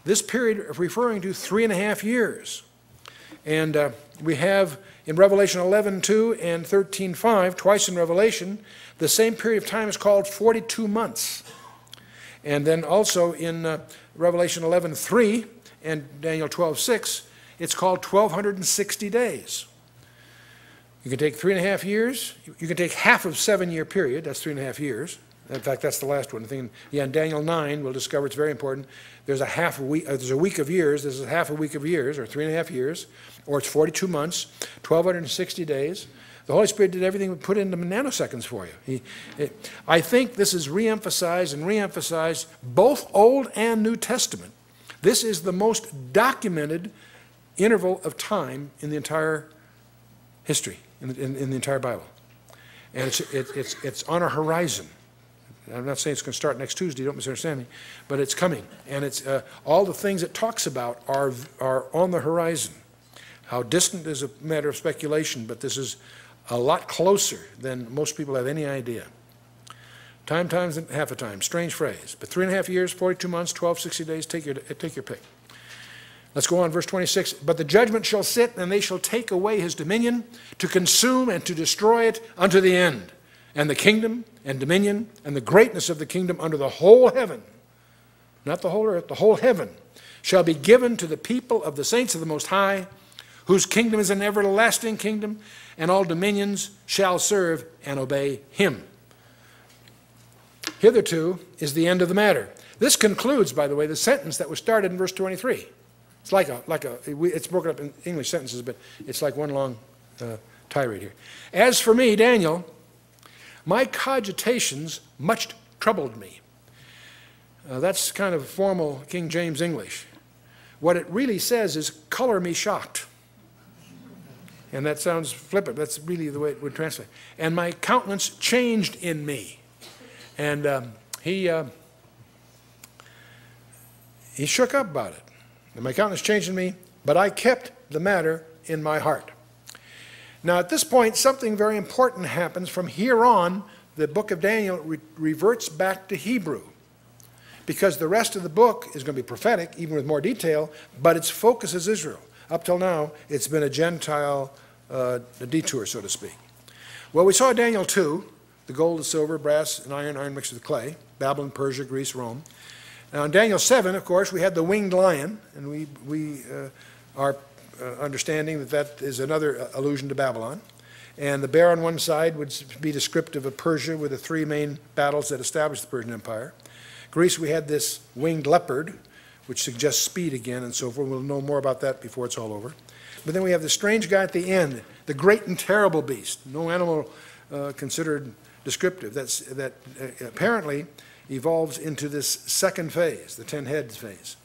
this period referring to 3.5 years. And we have in Revelation 11:2 and 13:5, twice in Revelation, the same period of time is called 42 months. And then also in Revelation 11:3 and Daniel 12:6, it's called 1,260 days. You can take 3.5 years. You can take half of 7-year period. That's 3.5 years. In fact, that's the last one. I think in Daniel 9, we'll discover it's very important. There's a week of years. There's a half a week of years, or 3.5 years, or it's 42 months, 1,260 days. The Holy Spirit did everything we put into nanoseconds for you. I think this is reemphasized and reemphasized, both Old and New Testament. This is the most documented interval of time in the entire history, in the entire Bible. And it's on a horizon. I'm not saying it's going to start next Tuesday, don't misunderstand me, but it's coming. And it's all the things it talks about are on the horizon. How distant is a matter of speculation, but this is a lot closer than most people have any idea. Time, times, and half a time. Strange phrase. But 3.5 years, 42 months, 1,260 days, take your pick. Let's go on, verse 26. But the judgment shall sit, and they shall take away his dominion, to consume and to destroy it unto the end. And the kingdom and dominion and the greatness of the kingdom under the whole heaven, not the whole earth, the whole heaven, shall be given to the people of the saints of the Most High, whose kingdom is an everlasting kingdom, and all dominions shall serve and obey him. Hitherto is the end of the matter. This concludes, by the way, the sentence that was started in verse 23. It's broken up in English sentences, but it's like one long tirade here. As for me, Daniel, my cogitations much troubled me. That's kind of formal King James English. What it really says is, color me shocked. And that sounds flippant. That's really the way it would translate. And my countenance changed in me. And he shook up about it. And my countenance changed in me, but I kept the matter in my heart. Now at this point, something very important happens. From here on, the book of Daniel reverts back to Hebrew, because the rest of the book is going to be prophetic, even with more detail, but its focus is Israel. Up till now, it's been a Gentile detour, so to speak. Well, we saw Daniel 2, the gold, the silver, brass, and iron mixed with clay, Babylon, Persia, Greece, Rome. Now in Daniel 7, of course, we had the winged lion, and we are understanding that is another allusion to Babylon. And the bear on one side would be descriptive of Persia, with the 3 main battles that established the Persian Empire. Greece, we had this winged leopard, which suggests speed again and so forth. We'll know more about that before it's all over. But then we have the strange guy at the end, the great and terrible beast. No animal considered descriptive. That apparently evolves into this second phase, the 10 heads phase.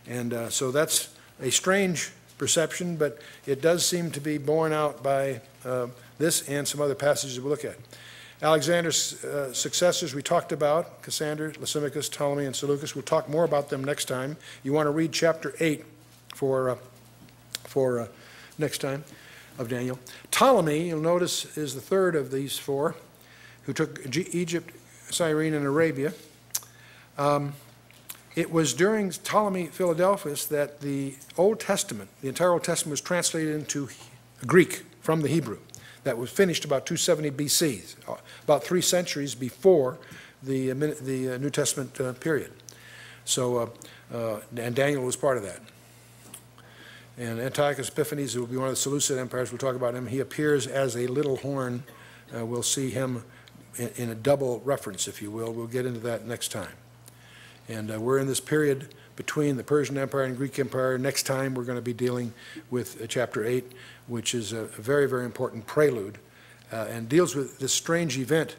And so that's a strange perception, but it does seem to be borne out by this and some other passages we'll look at. Alexander's successors we talked about, Cassander, Lysimachus, Ptolemy, and Seleucus. We'll talk more about them next time. You want to read chapter 8 for next time of Daniel. Ptolemy, you'll notice, is the third of these four who took Egypt, Cyrene, and Arabia. It was during Ptolemy Philadelphus that the Old Testament, the entire Old Testament, was translated into Greek from the Hebrew. That was finished about 270 BC, about 3 centuries before the New Testament period. So, and Daniel was part of that. And Antiochus Epiphanes, who will be one of the Seleucid empires, we'll talk about him. He appears as a little horn. We'll see him in a double reference, if you will. We'll get into that next time. And we're in this period between the Persian Empire and Greek Empire. Next time we're going to be dealing with chapter 8, which is a very, very important prelude and deals with this strange event.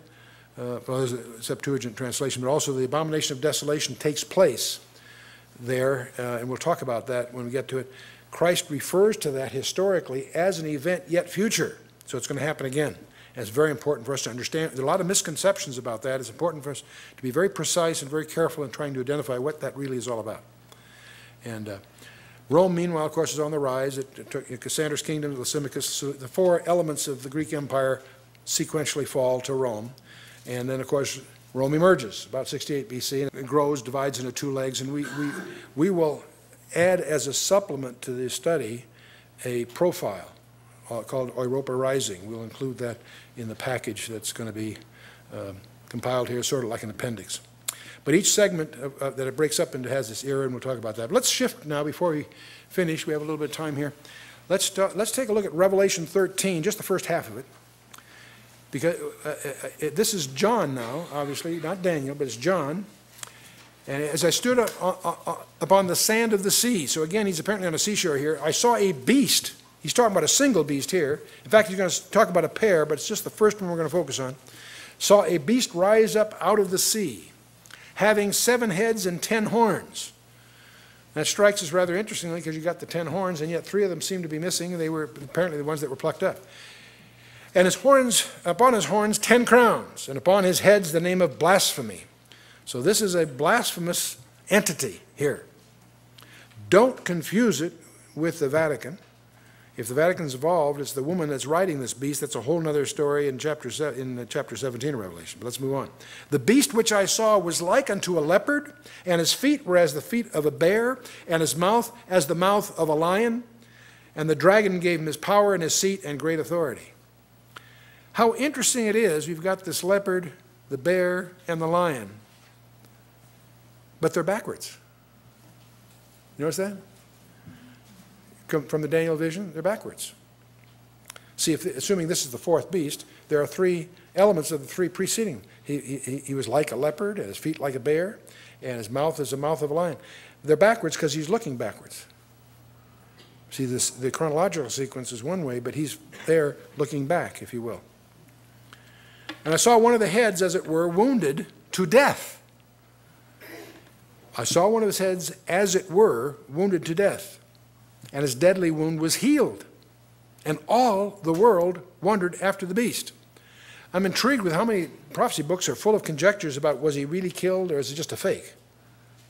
Well, there's a Septuagint translation, but also the abomination of desolation takes place there, and we'll talk about that when we get to it. Christ refers to that historically as an event yet future, so it's going to happen again. And it's very important for us to understand. There are a lot of misconceptions about that. It's important for us to be very precise and very careful in trying to identify what that really is all about. And Rome, meanwhile, of course, is on the rise. It took Cassander's kingdom, Lysimachus. So the 4 elements of the Greek Empire sequentially fall to Rome. And then, of course, Rome emerges about 68 BC, and it grows, divides into 2 legs. And we will add as a supplement to this study a profile called Europa Rising. We'll include that in the package that's going to be compiled here, sort of like an appendix. But each segment that it breaks up into has this era, and we'll talk about that. But let's shift now before we finish. We have a little bit of time here. Let's take a look at Revelation 13, just the first half of it. Because this is John now, obviously, not Daniel, but it's John. And as I stood upon the sand of the sea, so again, he's apparently on a seashore here, I saw a beast. He's talking about a single beast here. In fact, he's going to talk about a pair, but it's just the first one we're going to focus on. Saw a beast rise up out of the sea, having 7 heads and 10 horns. That strikes us rather interestingly because you got the 10 horns, and yet 3 of them seem to be missing. They were apparently the ones that were plucked up. And his horns, upon his horns, 10 crowns, and upon his heads the name of blasphemy. So this is a blasphemous entity here. Don't confuse it with the Vatican. If the Vatican's involved, it's the woman that's riding this beast. That's a whole other story in chapter 17 of Revelation. But let's move on. The beast which I saw was like unto a leopard, and his feet were as the feet of a bear, and his mouth as the mouth of a lion. And the dragon gave him his power and his seat and great authority. How interesting it is, we've got this leopard, the bear, and the lion. But they're backwards. You notice that? From the Daniel vision, they're backwards. See, assuming this is the 4th beast, there are 3 elements of the 3 preceding. He was like a leopard, and his feet like a bear, and his mouth is the mouth of a lion. They're backwards because he's looking backwards. See, the chronological sequence is one way, but he's there looking back, if you will. And I saw one of the heads, as it were, wounded to death. I saw one of his heads, as it were, wounded to death. And his deadly wound was healed. And all the world wondered after the beast. I'm intrigued with how many prophecy books are full of conjectures about was he really killed or is it just a fake?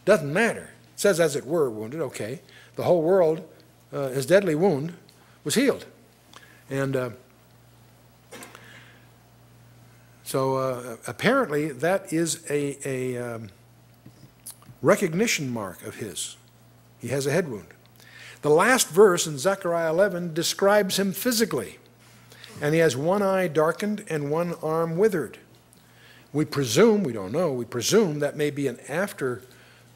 Doesn't matter. It says, as it were, wounded. Okay. The whole world, his deadly wound was healed. And so apparently that is a recognition mark of his. He has a head wound. The last verse in Zechariah 11 describes him physically. And he has one eye darkened and one arm withered. We presume, we don't know, we presume that may be an after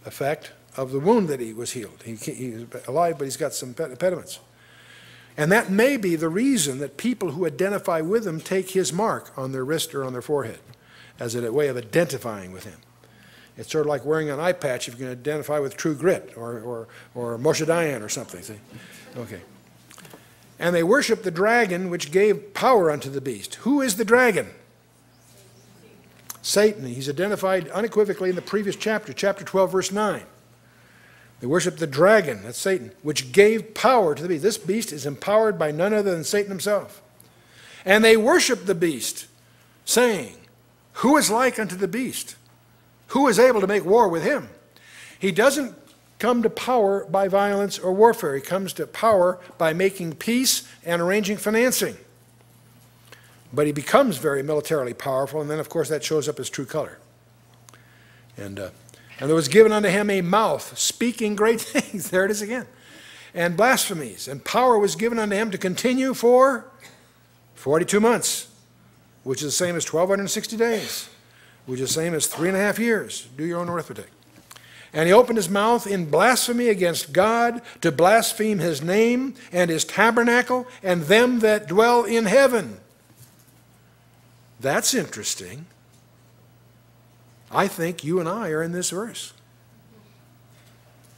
effect of the wound that he was healed. He's alive, but he's got some impediments. And that may be the reason that people who identify with him take his mark on their wrist or on their forehead as a way of identifying with him. It's sort of like wearing an eye patch if you can identify with True Grit or Moshe Dayan or something. See? Okay. And they worshiped the dragon, which gave power unto the beast. Who is the dragon? Satan. He's identified unequivocally in the previous chapter, chapter 12, verse 9. They worship the dragon, that's Satan, which gave power to the beast. This beast is empowered by none other than Satan himself. And they worship the beast, saying, who is like unto the beast? Who is able to make war with him? He doesn't come to power by violence or warfare. He comes to power by making peace and arranging financing. But he becomes very militarily powerful, and then, of course, that shows up his true color. And there was given unto him a mouth, speaking great things. There it is again. And blasphemies. And power was given unto him to continue for 42 months, which is the same as 1,260 days, which is the same as 3.5 years. Do your own arithmetic. And he opened his mouth in blasphemy against God, to blaspheme his name and his tabernacle and them that dwell in heaven. That's interesting. I think you and I are in this verse,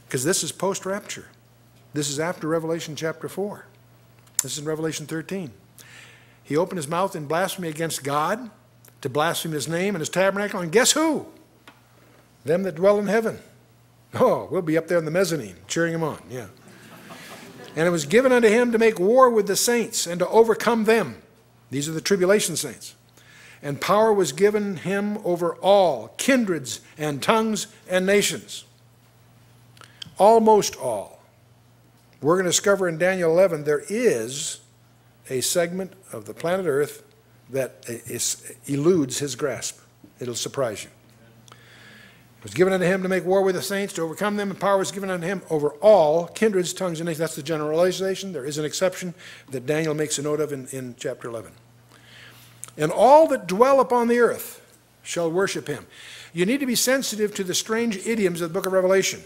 because this is post-rapture. This is after Revelation chapter 4. This is in Revelation 13. He opened his mouth in blasphemy against God, to blaspheme his name and his tabernacle, and guess who? Them that dwell in heaven. Oh, we'll be up there in the mezzanine cheering him on, yeah. And it was given unto him to make war with the saints and to overcome them. These are the tribulation saints. And power was given him over all kindreds and tongues and nations. Almost all. We're going to discover in Daniel 11 there is a segment of the planet Earth that eludes his grasp. It'll surprise you. It was given unto him to make war with the saints, to overcome them, and power was given unto him over all kindreds, tongues, and nations. That's the generalization. There is an exception that Daniel makes a note of in chapter 11. And all that dwell upon the earth shall worship him. You need to be sensitive to the strange idioms of the book of Revelation.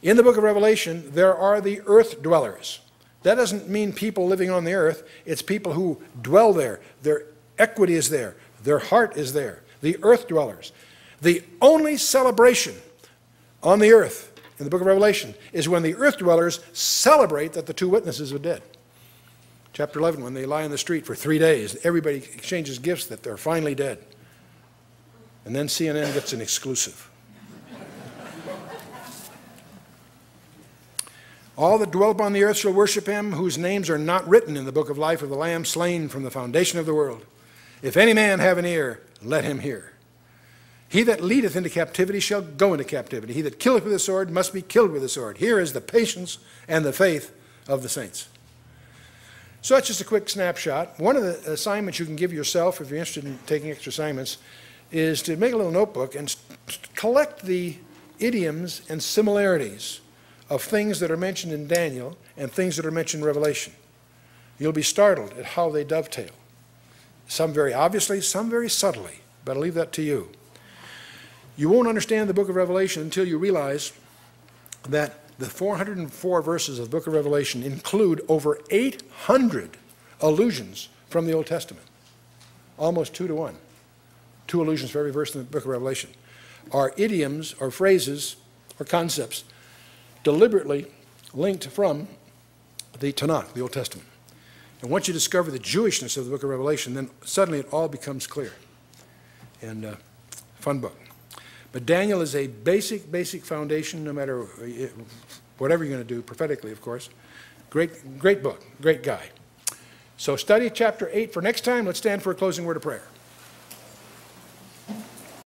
In the book of Revelation, there are the earth dwellers. That doesn't mean people living on the earth. It's people who dwell there. Their equity is there. Their heart is there. The earth dwellers. The only celebration on the earth in the book of Revelation is when the earth dwellers celebrate that the two witnesses are dead. Chapter 11, when they lie in the street for 3 days, everybody exchanges gifts that they're finally dead. And then CNN gets an exclusive. All that dwell upon the earth shall worship him, whose names are not written in the book of life of the Lamb slain from the foundation of the world. If any man have an ear, let him hear. He that leadeth into captivity shall go into captivity. He that killeth with a sword must be killed with a sword. Here is the patience and the faith of the saints. So that's just a quick snapshot. One of the assignments you can give yourself, if you're interested in taking extra assignments, is to make a little notebook and collect the idioms and similarities of things that are mentioned in Daniel and things that are mentioned in Revelation. You'll be startled at how they dovetail. Some very obviously, some very subtly, but I'll leave that to you. You won't understand the book of Revelation until you realize that the 404 verses of the book of Revelation include over 800 allusions from the Old Testament. Almost 2 to 1. 2 allusions for every verse in the book of Revelation are idioms or phrases or concepts deliberately linked from the Tanakh, the Old Testament. And once you discover the Jewishness of the book of Revelation, then suddenly it all becomes clear. And fun book. But Daniel is a basic foundation, no matter whatever you're going to do, prophetically, of course. Great book, great guy. So study chapter 8 for next time. Let's stand for a closing word of prayer.